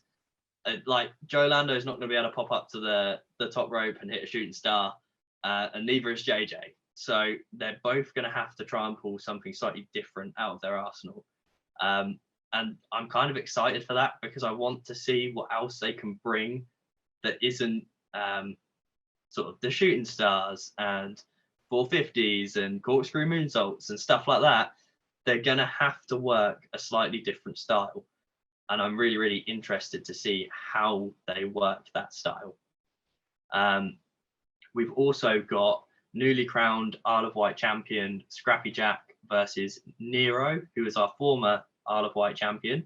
Joe Lando is not going to be able to pop up to the top rope and hit a shooting star, and neither is JJ. So they're both going to have to try and pull something slightly different out of their arsenal. And I'm kind of excited for that, because I want to see what else they can bring that isn't sort of the shooting stars and 450s and corkscrew moonsaults and stuff like that. They're going to have to work a slightly different style. And I'm really, really interested to see how they work that style. We've also got newly crowned Isle of Wight champion Scrappy Jack versus Nero, who is our former Isle of Wight champion.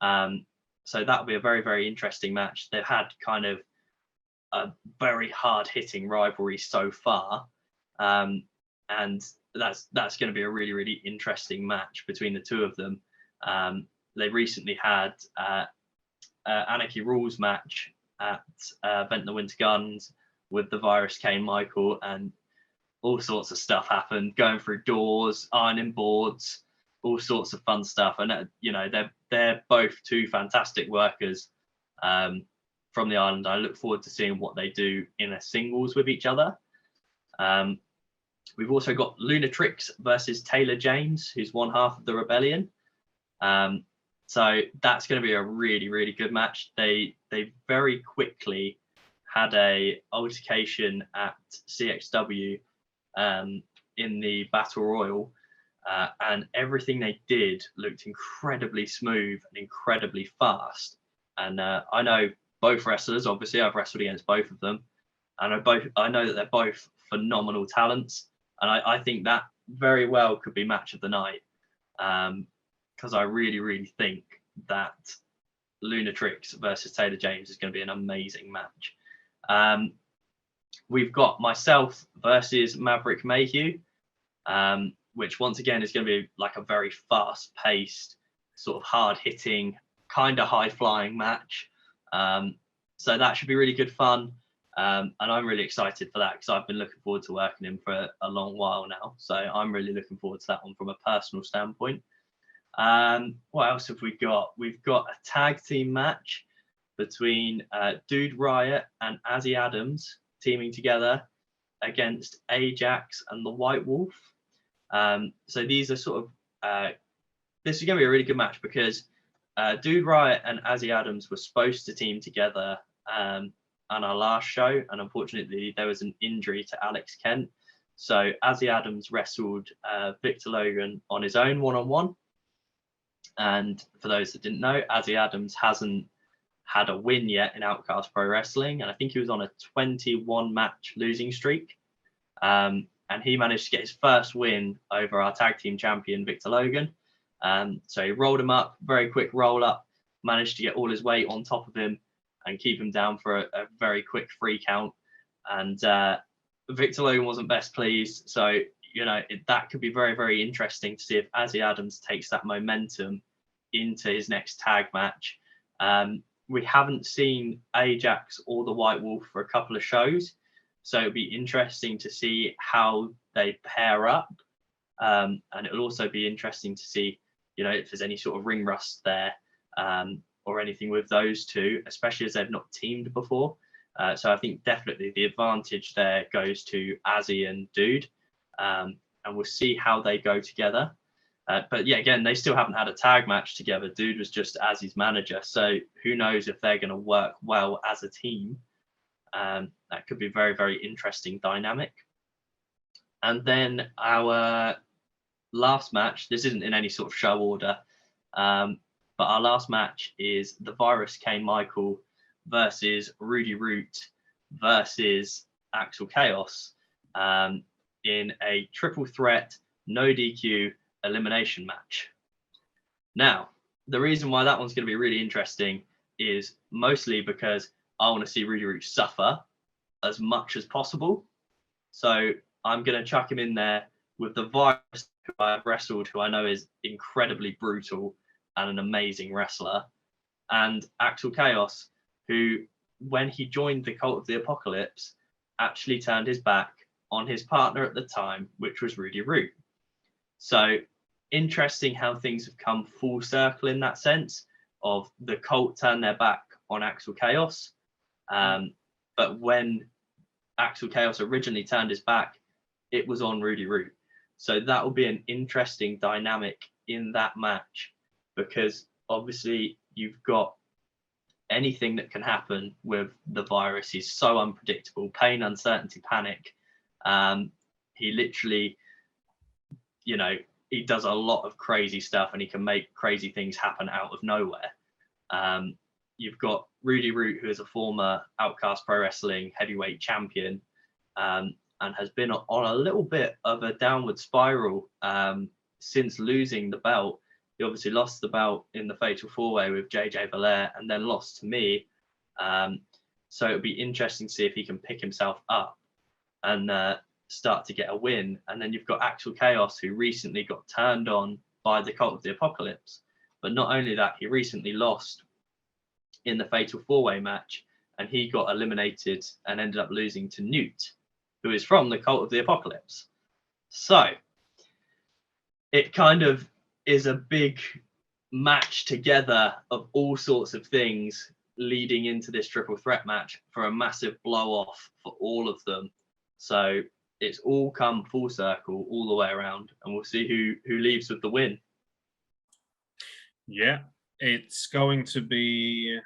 So that'll be a very, very interesting match. They've had kind of a very hard-hitting rivalry so far, and that's going to be a really, really interesting match between the two of them. They recently had Anarchy Rules match at Vent the Winter Guns with the Virus Kane Michael, and all sorts of stuff happened, going through doors, ironing boards, all sorts of fun stuff. And they're both two fantastic workers from the island. I look forward to seeing what they do in a singles with each other. We've also got Lunatrix versus Taylor James, who's one half of the Rebellion. So that's going to be a really, really good match. They very quickly had a altercation at CXW in the Battle Royal, and everything they did looked incredibly smooth and incredibly fast. And I know both wrestlers. Obviously, I've wrestled against both of them, and I know that they're both phenomenal talents. And I think that very well could be match of the night, because I really, really think that Lunatrix versus Taylor James is going to be an amazing match. We've got myself versus Maverick Mayhew. which once again is going to be like a very fast-paced, sort of hard-hitting, kind of high-flying match. So that should be really good fun. And I'm really excited for that because I've been looking forward to working him for a long while now. So I'm really looking forward to that one from a personal standpoint. What else have we got? We've got a tag team match between Dude Riot and Azzy Adams teaming together against Ajax and the White Wolf. So these are sort of, this is going to be a really good match because Dude Riot and Azzy Adams were supposed to team together on our last show, and unfortunately there was an injury to Alex Kent. So Azzy Adams wrestled Victor Logan on his own one-on-one. And for those that didn't know, Azzy Adams hasn't had a win yet in Outcast Pro Wrestling, and I think he was on a 21 match losing streak. And he managed to get his first win over our tag team champion Victor Logan. So he rolled him up, very quick roll up, managed to get all his weight on top of him and keep him down for a very quick free count. And Victor Logan wasn't best pleased. So, you know, that could be very, very interesting to see if Azzy Adams takes that momentum into his next tag match. We haven't seen Ajax or the White Wolf for a couple of shows. So it'll be interesting to see how they pair up. And it'll also be interesting to see, you know, if there's any sort of ring rust there or anything with those two, especially as they've not teamed before. So I think definitely the advantage there goes to Azzy and Dude. And we'll see how they go together. But yeah, again, they still haven't had a tag match together. Dude was just Azzy's manager. So who knows if they're going to work well as a team. That could be very, very interesting dynamic. And then our last match, this isn't in any sort of show order, but our last match is the Virus K. Michael versus Rudy Root versus Axel Chaos in a triple threat, no DQ elimination match. Now, the reason why that one's going to be really interesting is mostly because I want to see Rudy Root suffer as much as possible. So I'm going to chuck him in there with the Virus who I've wrestled, who I know is incredibly brutal and an amazing wrestler, and Axel Chaos, who, when he joined the Cult of the Apocalypse, actually turned his back on his partner at the time, which was Rudy Root. So interesting how things have come full circle in that sense of the Cult turned their back on Axel Chaos. But when Axel Chaos originally turned his back, it was on Rudy Root. So that will be an interesting dynamic in that match, because obviously you've got anything that can happen with the Virus. He's so unpredictable, pain, uncertainty, panic. He literally, you know, he does a lot of crazy stuff and he can make crazy things happen out of nowhere. You've got Rudy Root, who is a former Outcast Pro Wrestling heavyweight champion, and has been on a little bit of a downward spiral since losing the belt. He obviously lost the belt in the Fatal 4-Way with JJ Belair and then lost to me. So it'll be interesting to see if he can pick himself up and start to get a win. And then you've got Axel Chaos, who recently got turned on by the Cult of the Apocalypse. But not only that, he recently lost in the Fatal 4-Way match, and he got eliminated and ended up losing to Newt, who is from the Cult of the Apocalypse. So it kind of is a big match together of all sorts of things leading into this triple threat match for a massive blow off for all of them. So it's all come full circle all the way around, and we'll see who leaves with the win. Yeah, it's going to be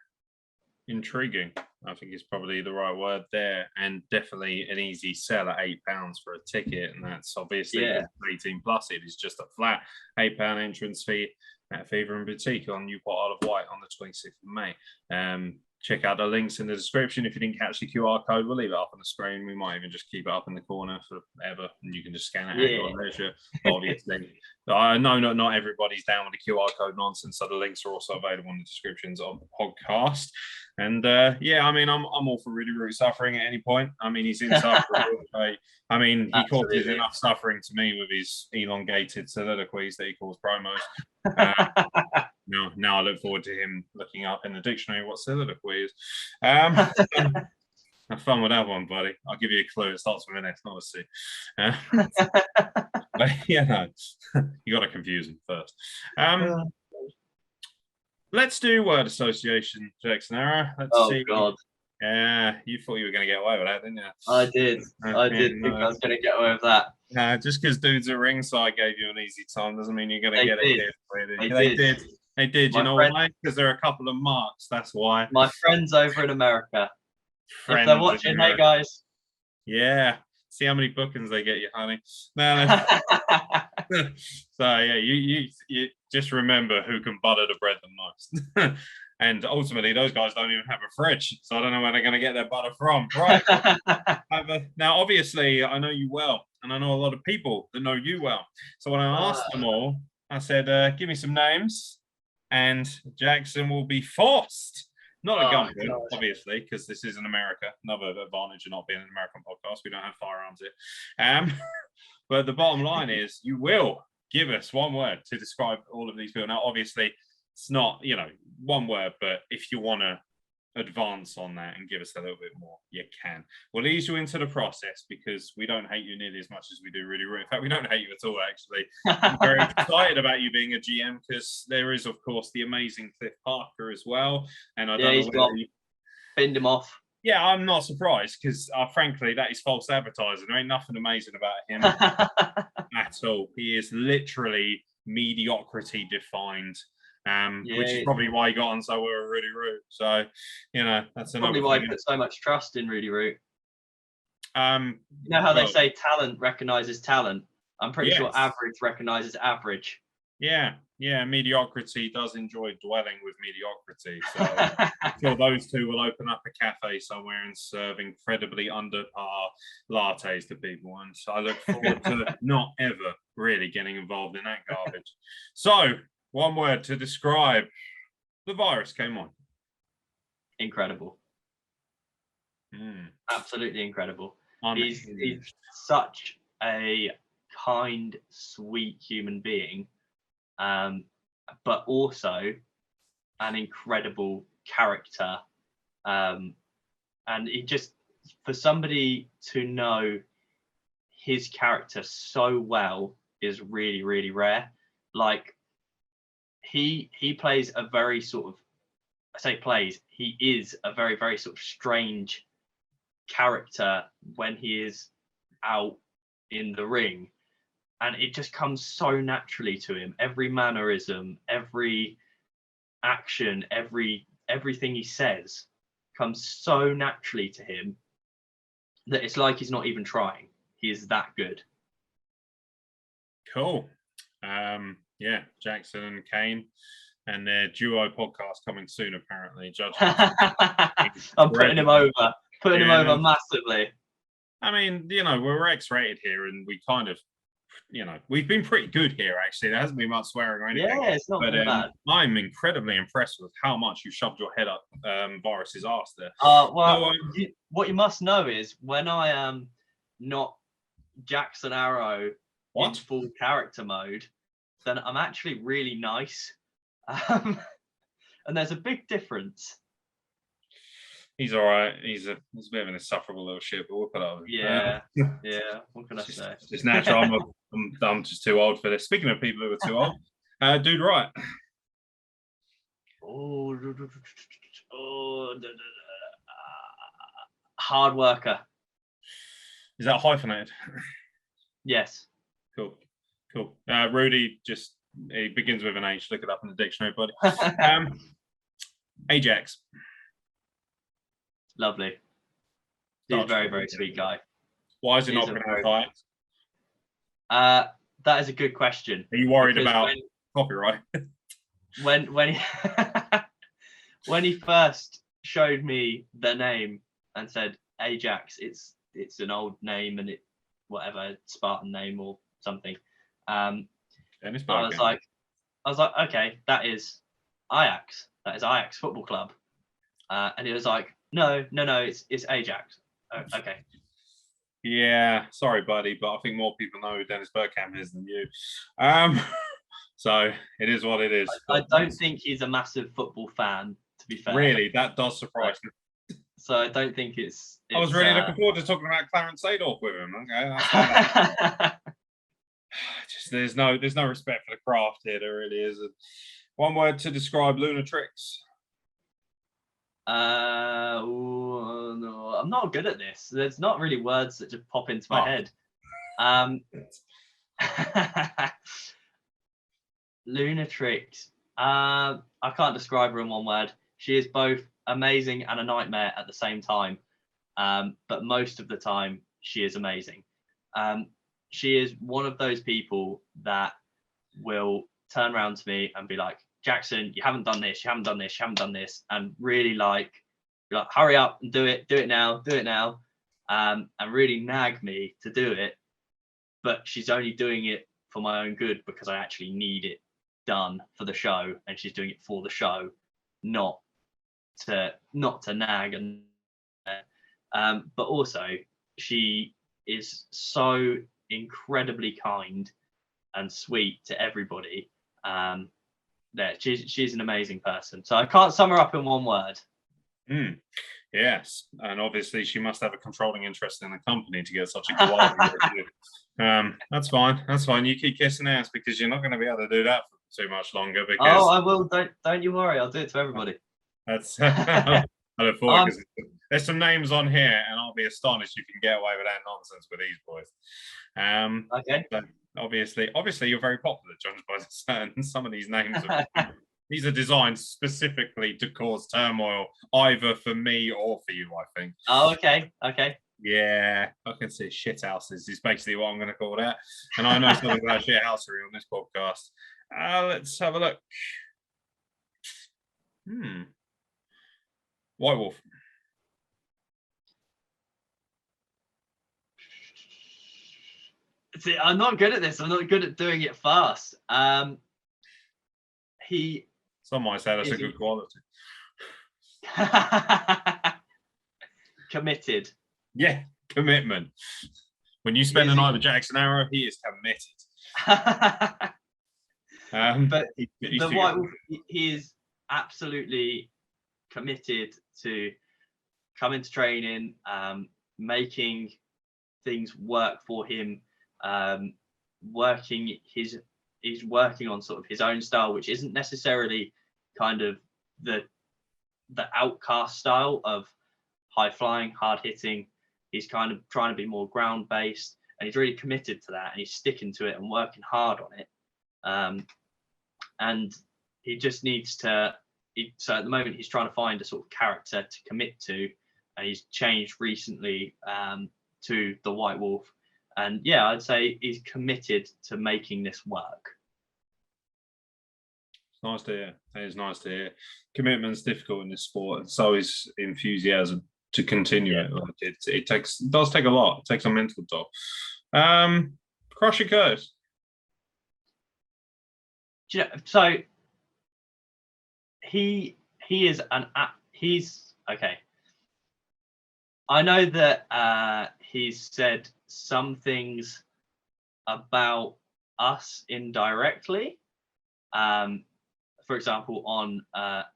intriguing, I think is probably the right word there, and definitely an easy sell at £8 for a ticket, and that's obviously 18 plus. It is just a flat £8 entrance fee at Fever and Boutique on Newport, Isle of Wight on the 26th of May. check out the links in the description. If you didn't catch the QR code, we'll leave it up on the screen. We might even just keep it up in the corner forever, and you can just scan it at your leisure. Obviously, I know not everybody's down with the QR code nonsense, so the links are also available in the descriptions of the podcast. And I mean, I'm all for Rudy Root suffering at any point. I mean, he's in suffering. I mean, he causes enough suffering to me with his elongated soliloquies that he calls promos. Now I look forward to him looking up in the dictionary what soliloquy is. Have fun with that one, buddy. I'll give you a clue. It starts with an S, not a C. But no, you got to confuse him first. Let's do word association, Jackson Aeron. Let's see. God. Yeah, you thought you were going to get away with that, didn't you? I did. I did think I was going to get away with that. Just because dudes at ringside gave you an easy time doesn't mean you're going to get it here. They did. You know why? Because there are a couple of marks. That's why. My friends over in America. If they're watching, hey guys. Yeah. See how many bookings they get you, honey. No. So yeah, you just remember who can butter the bread the most. And ultimately, those guys don't even have a fridge, so I don't know where they're going to get their butter from. Right. Now, obviously, I know you well, and I know a lot of people that know you well. So when I asked them all, I said, give me some names, and Jackson will be forced. Not a gunpoint, obviously, because this is in America. Another advantage of not being an American podcast. We don't have firearms here. But the bottom line is you will give us one word to describe all of these people. Now, obviously, it's not, one word, but if you want to advance on that and give us a little bit more, you can. We'll ease you into the process because we don't hate you nearly as much as we do Rudy Root. In fact, we don't hate you at all, actually. I'm very excited about you being a GM because there is, of course, the amazing Cliff Parker as well. And I don't know whether binned him off. Yeah, I'm not surprised because, frankly, that is false advertising. There ain't nothing amazing about him at all. He is literally mediocrity defined. Which is probably why he got on so well with Rudy Root. So, that's probably why he put so much trust in Rudy Root. You know how they say talent recognizes talent? I'm pretty sure average recognizes average. Yeah, mediocrity does enjoy dwelling with mediocrity. So I'm sure those two will open up a cafe somewhere and serve incredibly under par lattes to people. And so I look forward to not ever really getting involved in that garbage. So, one word to describe the virus came on. Incredible. Absolutely incredible. He's such a kind, sweet human being, but also an incredible character. And he just, for somebody to know his character so well is really, really rare. Like, he plays a very sort of, he is a very, very sort of strange character when he is out in the ring, and it just comes so naturally to him. Every mannerism, every action, everything he says comes so naturally to him that it's like he's not even trying. He is that good. Cool. Jackson and Kane and their duo podcast coming soon, apparently. I'm putting him over. Putting him over massively. I mean, we're X-rated here, and we kind of, we've been pretty good here, actually. There hasn't been much swearing or anything. Yeah, it's not been bad. I'm incredibly impressed with how much you shoved your head up Boris's arse there. What you must know is when I am not Jackson Aeron in full character mode, then I'm actually really nice. And there's a big difference. He's all right. He's a bit of an insufferable little shit, but we'll put up with it. Yeah. What can I say? It's natural. I'm just too old for this. Speaking of people who are too old, dude, right? Hard worker. Is that hyphenated? Yes. Cool. Rudy, it begins with an H. Look it up in the dictionary, buddy. Ajax. Lovely. He's a very, very sweet guy. Why is it not pronounced Ajax? That is a good question. Are you worried about copyright? When he when he first showed me the name and said Ajax. It's an old name and it whatever Spartan name or something. I was like, okay, that is Ajax. That is Ajax Football Club. And he was like, no, it's Ajax. Oh, okay. Yeah, sorry, buddy, but I think more people know who Dennis Bergkamp is than you. So it is what it is. I don't think he's a massive football fan, to be fair. Really, that does surprise me. So I don't think it's I was really looking forward to talking about Clarence Seedorf with him. Okay, just there's no respect for the craft here. There really isn't. One word to describe Lunatrix. No, I'm not good at this. There's not really words that just pop into my head. Lunatrix. I can't describe her in one word. She is both amazing and a nightmare at the same time. But most of the time, she is amazing. She is one of those people that will turn around to me and be like, Jackson, you haven't done this, you haven't done this, you haven't done this, and really like hurry up and do it now, and really nag me to do it. But she's only doing it for my own good because I actually need it done for the show, and she's doing it for the show, not to nag. And but also she is so incredibly kind and sweet to everybody. That she's an amazing person. So I can't sum her up in one word. Yes, and obviously she must have a controlling interest in the company to get such a quality review. That's fine. You keep kissing ass because you're not going to be able to do that for too much longer. Because I will. Don't you worry. I'll do it to everybody. That's. I look forward because there's some names on here, and I'll be astonished you can get away with that nonsense with these boys. Okay. But obviously, you're very popular, judged by some of these names. These are designed specifically to cause turmoil, either for me or for you, I think. Oh, okay. Yeah, I can see shit houses is basically what I'm going to call that. And I know something about shit housery on this podcast. Let's have a look. White Wolf. See, I'm not good at this. I'm not good at doing it fast. Some might say that's a good quality. Committed. Yeah, commitment. When you spend the night with Jackson Arrow, he is committed. But the White Wolf, he is absolutely committed to coming to training, making things work for him, he's working on sort of his own style, which isn't necessarily kind of the Outcast style of high flying, hard hitting. He's kind of trying to be more ground based, and he's really committed to that, and he's sticking to it and working hard on it. And he just needs to. So at the moment, he's trying to find a sort of character to commit to, and he's changed recently to the White Wolf. And yeah, I'd say he's committed to making this work. It's nice to hear. It is nice to hear. Commitment's difficult in this sport, and so is enthusiasm to continue it. Like it does take a lot. It takes a mental toll. Crusher Curse. So he's okay. I know that he's said some things about us indirectly. For example, on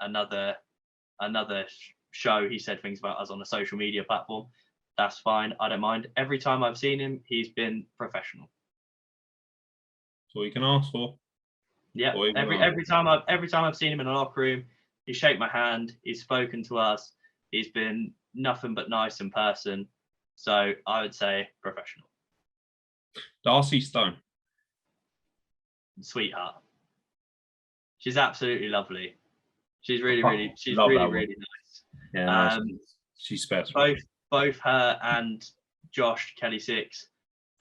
another show, he said things about us on a social media platform. That's fine. I don't mind. Every time I've seen him, he's been professional. That's all you can ask for. Yeah. Every time I've seen him in a locker room, he shake my hand. He's spoken to us. He's been nothing but nice in person. So I would say professional. Darcy Stone. Sweetheart. She's absolutely lovely. She's really nice. Yeah, nice. She's special. Both her and Josh Kelly Six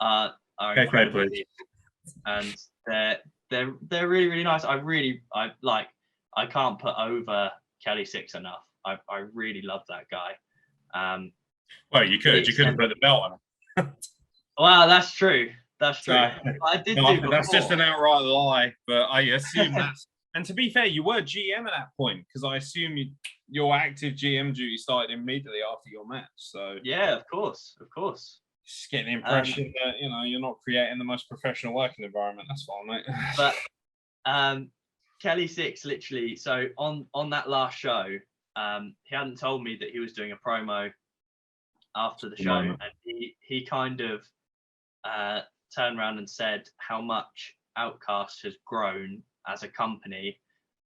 are incredible, and they're really nice. I can't put over Kelly Six enough. I really love that guy. Well, you could have put the belt on him. Well, that's true. That's true. I did do before. That's just an outright lie, but I assume that's. And to be fair, you were GM at that point, because I assume your active GM duty started immediately after your match. So yeah, of course. Just getting the impression that you're not creating the most professional working environment. That's fine, mate. But Kelly Six, literally. So on that last show, he hadn't told me that he was doing a promo after the show, and he kind of turned around and said how much Outcast has grown as a company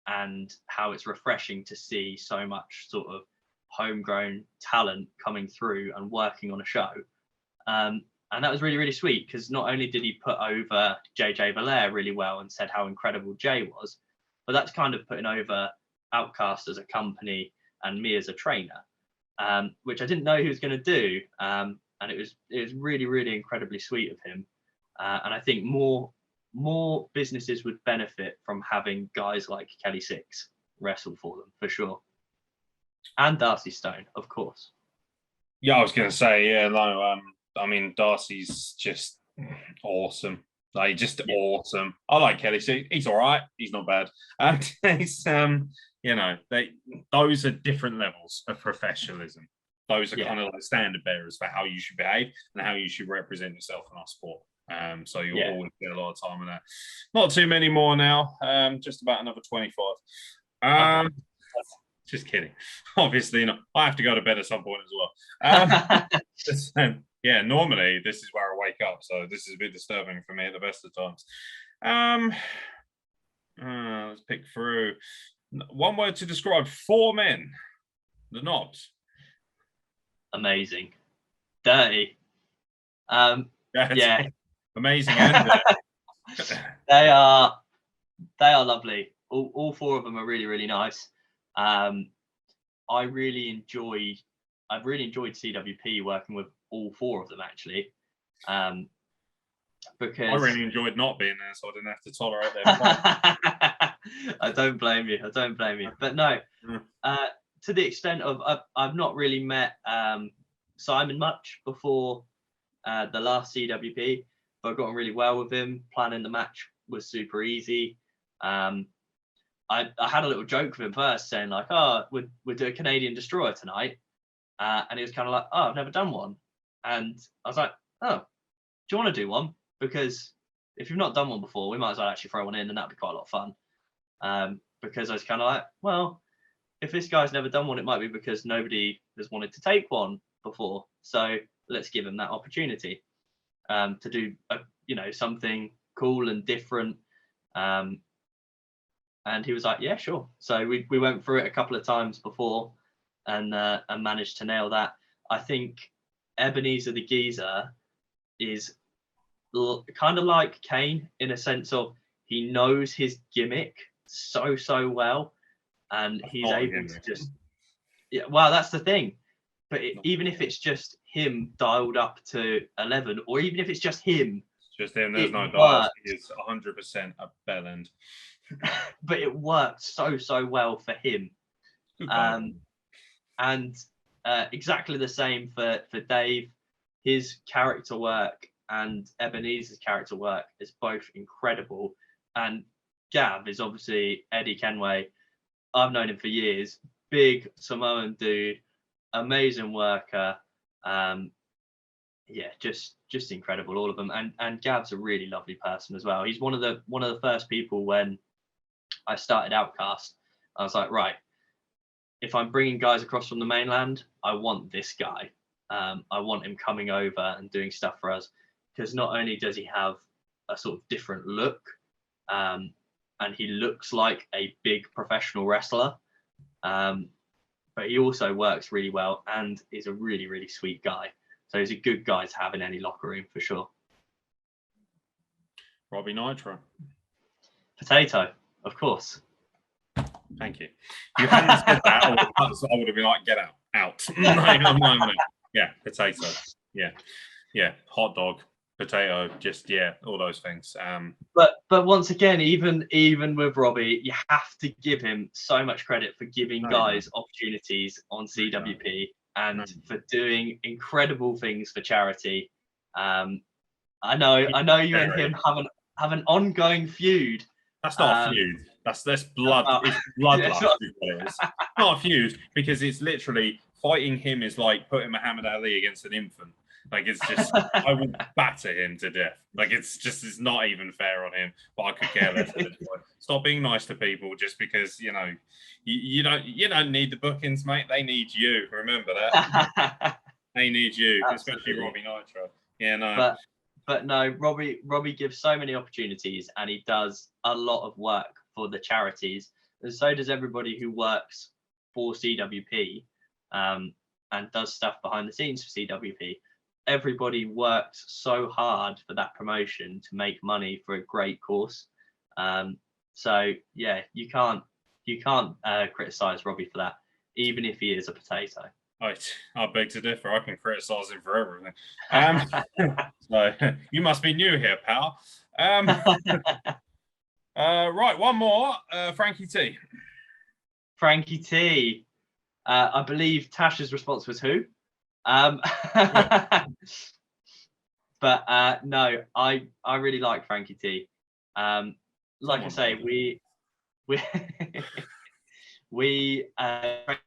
and how it's refreshing to see so much sort of homegrown talent coming through and working on a show. And that was really, really sweet, because not only did he put over JJ Belair really well and said how incredible Jay was, but that's kind of putting over Outcast as a company and me as a trainer, which I didn't know he was going to do. And it was really, really incredibly sweet of him. And I think more businesses would benefit from having guys like Kelly Six wrestle for them, for sure. And Darcy Stone, of course. Yeah, I was going to say, I mean, Darcy's just awesome. Like, awesome. I like Kelly Six. He's all right. He's not bad. He's, those are different levels of professionalism. Those are kind of like standard bearers for how you should behave and how you should represent yourself in our sport. So you'll always get a lot of time on that. Not too many more now. Just about another 25. Just kidding. Obviously not. I have to go to bed at some point as well. Normally this is where I wake up, so this is a bit disturbing for me at the best of times. Let's pick through. One word to describe 4 men. The Knobs. Amazing. Dirty. Yeah. Amazing. They are lovely. All 4 of them are really, really nice. I've really enjoyed CWP working with all 4 of them, actually. Because I really enjoyed not being there, so I didn't have to tolerate them. I don't blame you. But no, to the extent of I've not really met Simon much before the last CWP, but I got on really well with him. Planning the match was super easy. I had a little joke with him first, saying like, "Oh, we'll do a Canadian Destroyer tonight," and he was kind of like, "Oh, I've never done one," and I was like, "Oh, do you want to do one? Because if you've not done one before, we might as well actually throw one in, and that'd be quite a lot of fun." Because I was kind of like, well, if this guy's never done one, it might be because nobody has wanted to take one before. So let's give him that opportunity to do, something cool and different. And he was like, yeah, sure. So we went through it a couple of times before and managed to nail that. I think Ebenezer the Geezer is kind of like Kane in a sense of he knows his gimmick so well, and he's able to just that's the thing. But even if it's just him dialed up to 11, or even if it's just him, there's no dials. He is 100% a bell end. But it worked so well for him. And exactly the same for Dave. His character work and Ebenezer's character work is both incredible. And Gav is obviously Eddie Kenway. I've known him for years. Big Samoan dude, amazing worker. Just incredible, all of them. And Gav's a really lovely person as well. He's one of the first people when I started Outcast. I was like, right, if I'm bringing guys across from the mainland, I want this guy. I want him coming over and doing stuff for us, because not only does he have a sort of different look, and he looks like a big professional wrestler, but he also works really well and is a really, really sweet guy. So he's a good guy to have in any locker room for sure. Robbie Nitro. Potato, of course. Thank you. You hadn't said that, I would have been like, get out. Yeah, potato. Yeah. Hot dog. potato, just all those things. But once again, even with Robbie, you have to give him so much credit for giving guys opportunities on CWP and for doing incredible things for charity. I know you and him have an ongoing feud. That's not a feud. That's blood. It's bloodlust. It's not a feud because it's literally fighting him is like putting Muhammad Ali against an infant. Like, it's just, I would batter him to death. Like, it's not even fair on him. But I could care less. Stop being nice to people just because you don't need the bookings, mate. They need you. Remember that. They need you, especially Robbie Nitro. Yeah, no. But no, Robbie gives so many opportunities, and he does a lot of work for the charities, and so does everybody who works for CWP, and does stuff behind the scenes for CWP. Everybody works so hard for that promotion to make money for a great cause. So yeah, you can't criticize Robbie for that, even if he is a potato. I beg to differ. I can criticize him for everything. So you must be new here, pal. Right, one more. Frankie T. Frankie T. I believe Tasha's response was who? But no, I really like Frankie T. Like I say, we at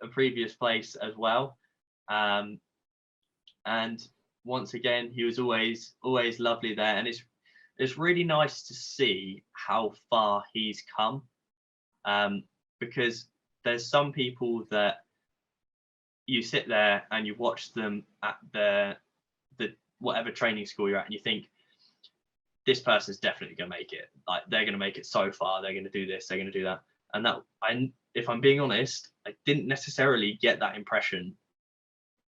a previous place as well, and once again he was always lovely there, and it's really nice to see how far he's come, because there's some people that you sit there and you watch them at the whatever training school you're at, and you think, this person's definitely going to make it. Like, they're going to make it so far. They're going to do this. They're going to do that. And that, if I'm being honest, I didn't necessarily get that impression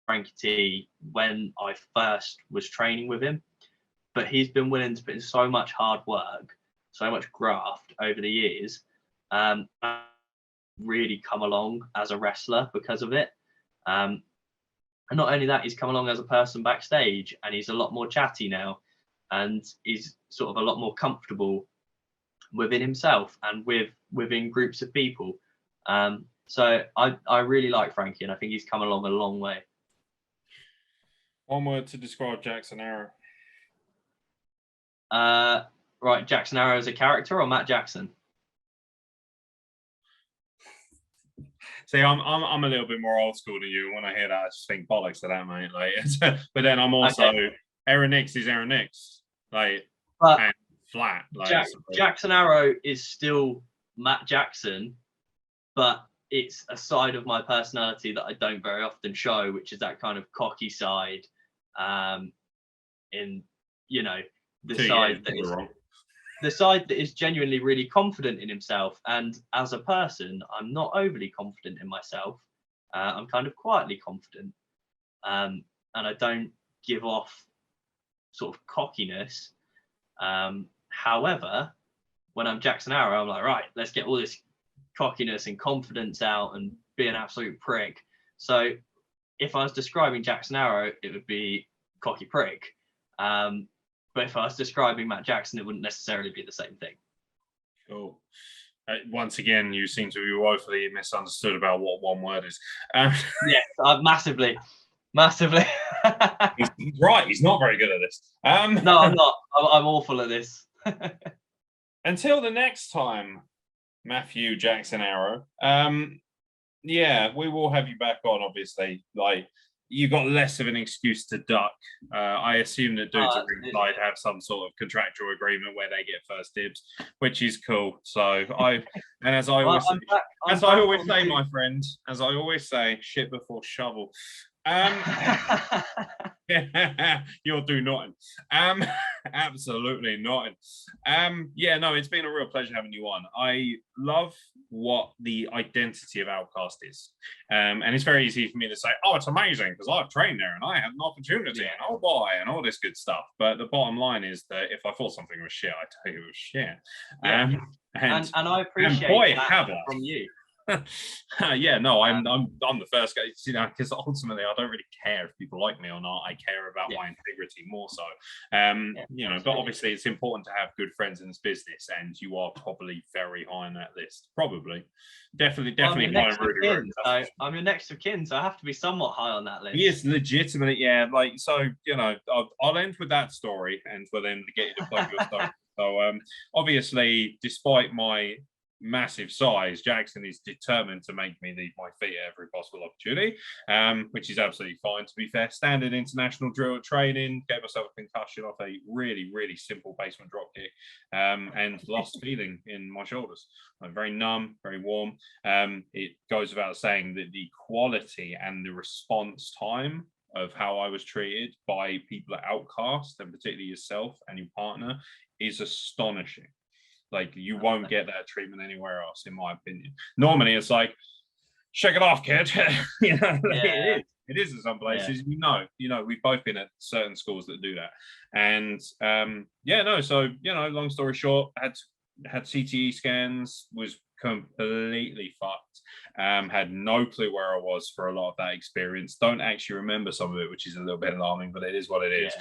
Frankie T when I first was training with him. But he's been willing to put in so much hard work, so much graft over the years, really come along as a wrestler because of it. And not only that, he's come along as a person backstage, and he's a lot more chatty now, and he's sort of a lot more comfortable within himself and within groups of people. So I really like Frankie, and I think he's come along a long way. One word to describe Jackson Aeron. Right, Jackson Aeron as a character, or Matt Jackson? See, I'm a little bit more old school than you. When I hear that, I just think bollocks to that, mate. Like, but then I'm also Aeron Nix is Aeron Nix, like, and flat. Like, Jackson Aeron is still Matt Jackson, but it's a side of my personality that I don't very often show, which is that kind of cocky side. In the side that is genuinely really confident in himself, and as a person, I'm not overly confident in myself. I'm kind of quietly confident, and I don't give off sort of cockiness. However, when I'm Jackson Aeron, I'm like, right, let's get all this cockiness and confidence out and be an absolute prick. So if I was describing Jackson Aeron, it would be cocky prick. But if I was describing Matt Jackson, it wouldn't necessarily be the same thing. Cool. Once again, you seem to be woefully misunderstood about what one word is. Yes, massively. He's right. He's not very good at this. No, I'm not. I'm awful at this. Until the next time, Matthew Jackson Aeron. Yeah, we will have you back on, obviously. Like, you got less of an excuse to duck. I assume that dudes at ringside have some sort of contractual agreement where they get first dibs, which is cool. So as I always say, my friend, as I always say, shit before shovel. You'll do nothing. Absolutely nothing. Yeah, no, it's been a real pleasure having you on. I love what the identity of Outcast is. And it's very easy for me to say, oh, it's amazing because I've trained there and I have an opportunity and oh boy, and all this good stuff. But the bottom line is that if I thought something was shit, I tell you it was shit. Yeah. And I appreciate that from you. Yeah, no, I'm the first guy, you know, because ultimately I don't really care if people like me or not. I care about my integrity more so. You know, but obviously it's important to have good friends in this business, and you are probably very high on that list. Probably, definitely high on Rudy Root. So I'm your next of kin, so I have to be somewhat high on that list. He is legitimate, yeah. Like, so, you know, I'll end with that story, and for them to get you to plug your stuff. So, obviously, despite my massive size, Jackson is determined to make me leave my feet at every possible opportunity, which is absolutely fine. To be fair, standard international drill training, gave myself a concussion off a really, really simple basement drop kick, and lost feeling in my shoulders. I'm very numb, very warm. It goes without saying that the quality and the response time of how I was treated by people at Outcast, and particularly yourself and your partner, is astonishing. Like, you won't get that treatment anywhere else, in my opinion. Normally, it's like, shake it off, kid. You know, it is in some places. You know, we've both been at certain schools that do that. And so, you know, long story short, had CTE scans, was completely fucked. Had no clue where I was for a lot of that experience. Don't actually remember some of it, which is a little bit alarming, but it is what it is.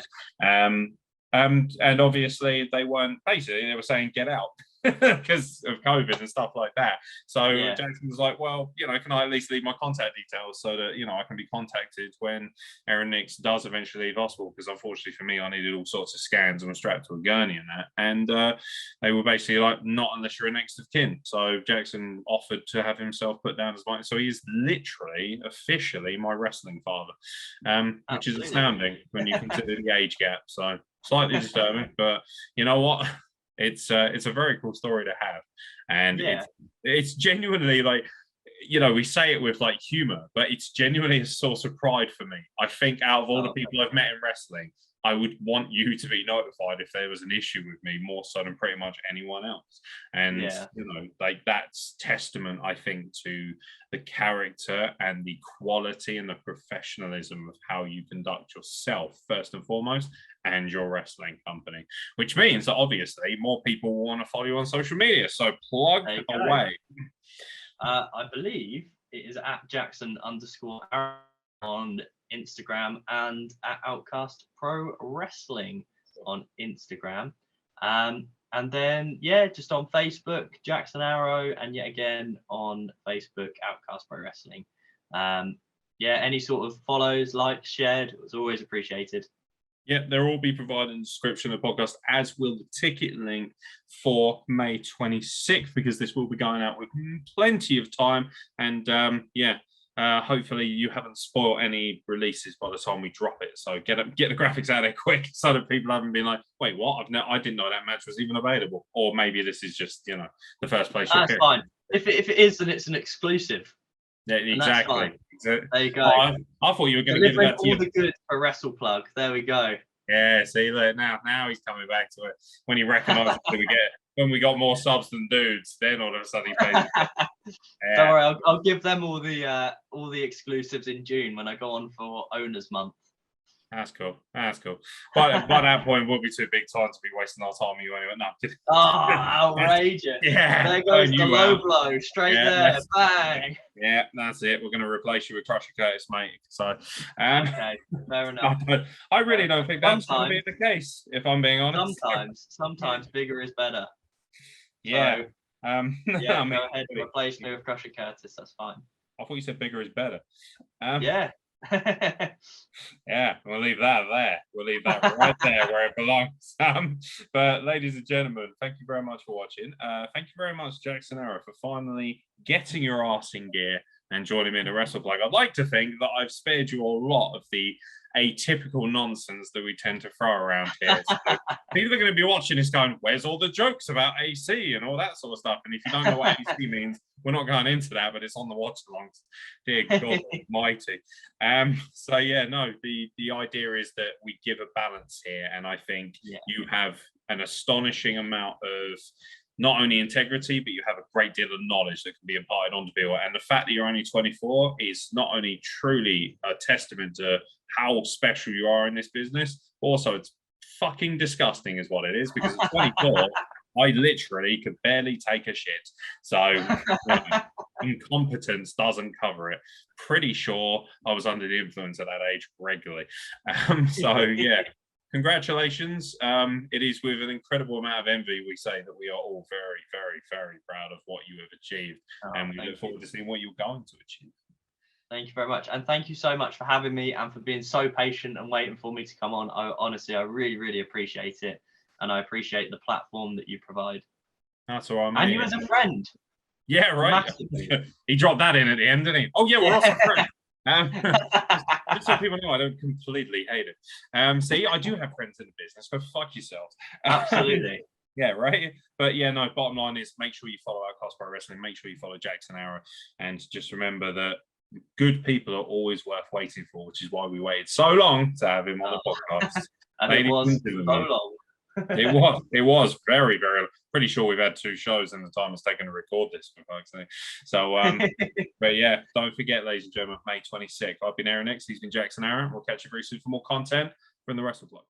And obviously they weren't, basically they were saying get out because of COVID and stuff like that. So Jackson was like, well, you know, can I at least leave my contact details so that, you know, I can be contacted when Aeron Nix does eventually leave hospital? Because unfortunately for me, I needed all sorts of scans and was strapped to a gurney and that. And they were basically like, not unless you're a next of kin. So Jackson offered to have himself put down as mine. So he is literally officially my wrestling father, which is astounding when you consider the age gap. So slightly disturbing, but you know what? It's a very cool story to have, and it's genuinely, like, you know, we say it with like humor, but it's genuinely a source of pride for me. I think out of all the people I've met in wrestling, I would want you to be notified if there was an issue with me more so than pretty much anyone else. And you know, like, that's testament, I think, to the character and the quality and the professionalism of how you conduct yourself first and foremost, and your wrestling company, which means that obviously more people will want to follow you on social media. So plug away. I believe it is at Jackson_Aeron on Instagram, and at Outcast Pro Wrestling on Instagram. And then, just on Facebook, Jackson Arrow, and yet again on Facebook, Outcast Pro Wrestling. Any sort of follows, likes, shared, it was always appreciated. Yeah, they'll all be provided in the description of the podcast, as will the ticket link for May 26th, because this will be going out with plenty of time. And hopefully you haven't spoiled any releases by the time we drop it. So get the graphics out there quick, so that people haven't been like, wait, what? I didn't know that match was even available. Or maybe this is just, you know, the first place. That's fine. If it is, then it's an exclusive. Yeah, exactly. There you go. I thought you were going to give that to all the good for Wrestle Plug. There we go. Yeah, see, look, now he's coming back to it. When he recognises when we got more subs than dudes, then all of a sudden he plays. Don't worry, I'll give them all the exclusives in June when I go on for Owners Month. That's cool. But by that point, we'll be too big time to be wasting our time with you anyway. No. Outrageous. There goes the low blow. Straight there. Bang. Yeah, that's it. We're going to replace you with Crusher Curtis, mate. So, okay, fair enough. I really don't think that's going to be the case, if I'm being honest. Sometimes bigger is better. Yeah. So, go ahead and replace me with Crusher Curtis. That's fine. I thought you said bigger is better. Yeah, we'll leave that there. We'll leave that right there where it belongs. But ladies and gentlemen, thank you very much for watching. Thank you very much, Jackson Arrow, for finally getting your arse in gear and joining me in the Wrestle Plug. I'd like to think that I've spared you a lot of the atypical nonsense that we tend to throw around here. So people are going to be watching this going, where's all the jokes about AC and all that sort of stuff? And if you don't know what AC means, we're not going into that, but it's on the watch alongs. Dear God almighty. The idea is that we give a balance here, and I think you have an astonishing amount of not only integrity, but you have a great deal of knowledge that can be imparted onto people. And the fact that you're only 24 is not only truly a testament to how special you are in this business, also it's fucking disgusting is what it is, because at 24, I literally could barely take a shit. So incompetence doesn't cover it. Pretty sure I was under the influence at that age regularly. So yeah, congratulations. It is with an incredible amount of envy we say that we are all very, very, very proud of what you have achieved, and we look forward to seeing what you're going to achieve. Thank you very much, and thank you so much for having me and for being so patient and waiting for me to come on. I really, really appreciate it, and I appreciate the platform that you provide. That's all right, mate. And you as a friend. Yeah, right. He dropped that in at the end, didn't he? Oh yeah, we're also friends. Just so people know, I don't completely hate it. See, I do have friends in the business, but fuck yourselves. Absolutely. Yeah, right. But yeah, no, bottom line is make sure you follow Outcast Pro Wrestling, make sure you follow Jackson Aeron, and just remember that good people are always worth waiting for, which is why we waited so long to have him on the podcast. And it was so long. It was very, very long. Pretty sure we've had 2 shows in the time it's taken to record this, for fuck's sake. So, but yeah, don't forget, ladies and gentlemen, May 26th. I've been Aeron X. He's been Jackson Aeron. We'll catch you very soon for more content from the Wrestle Plug.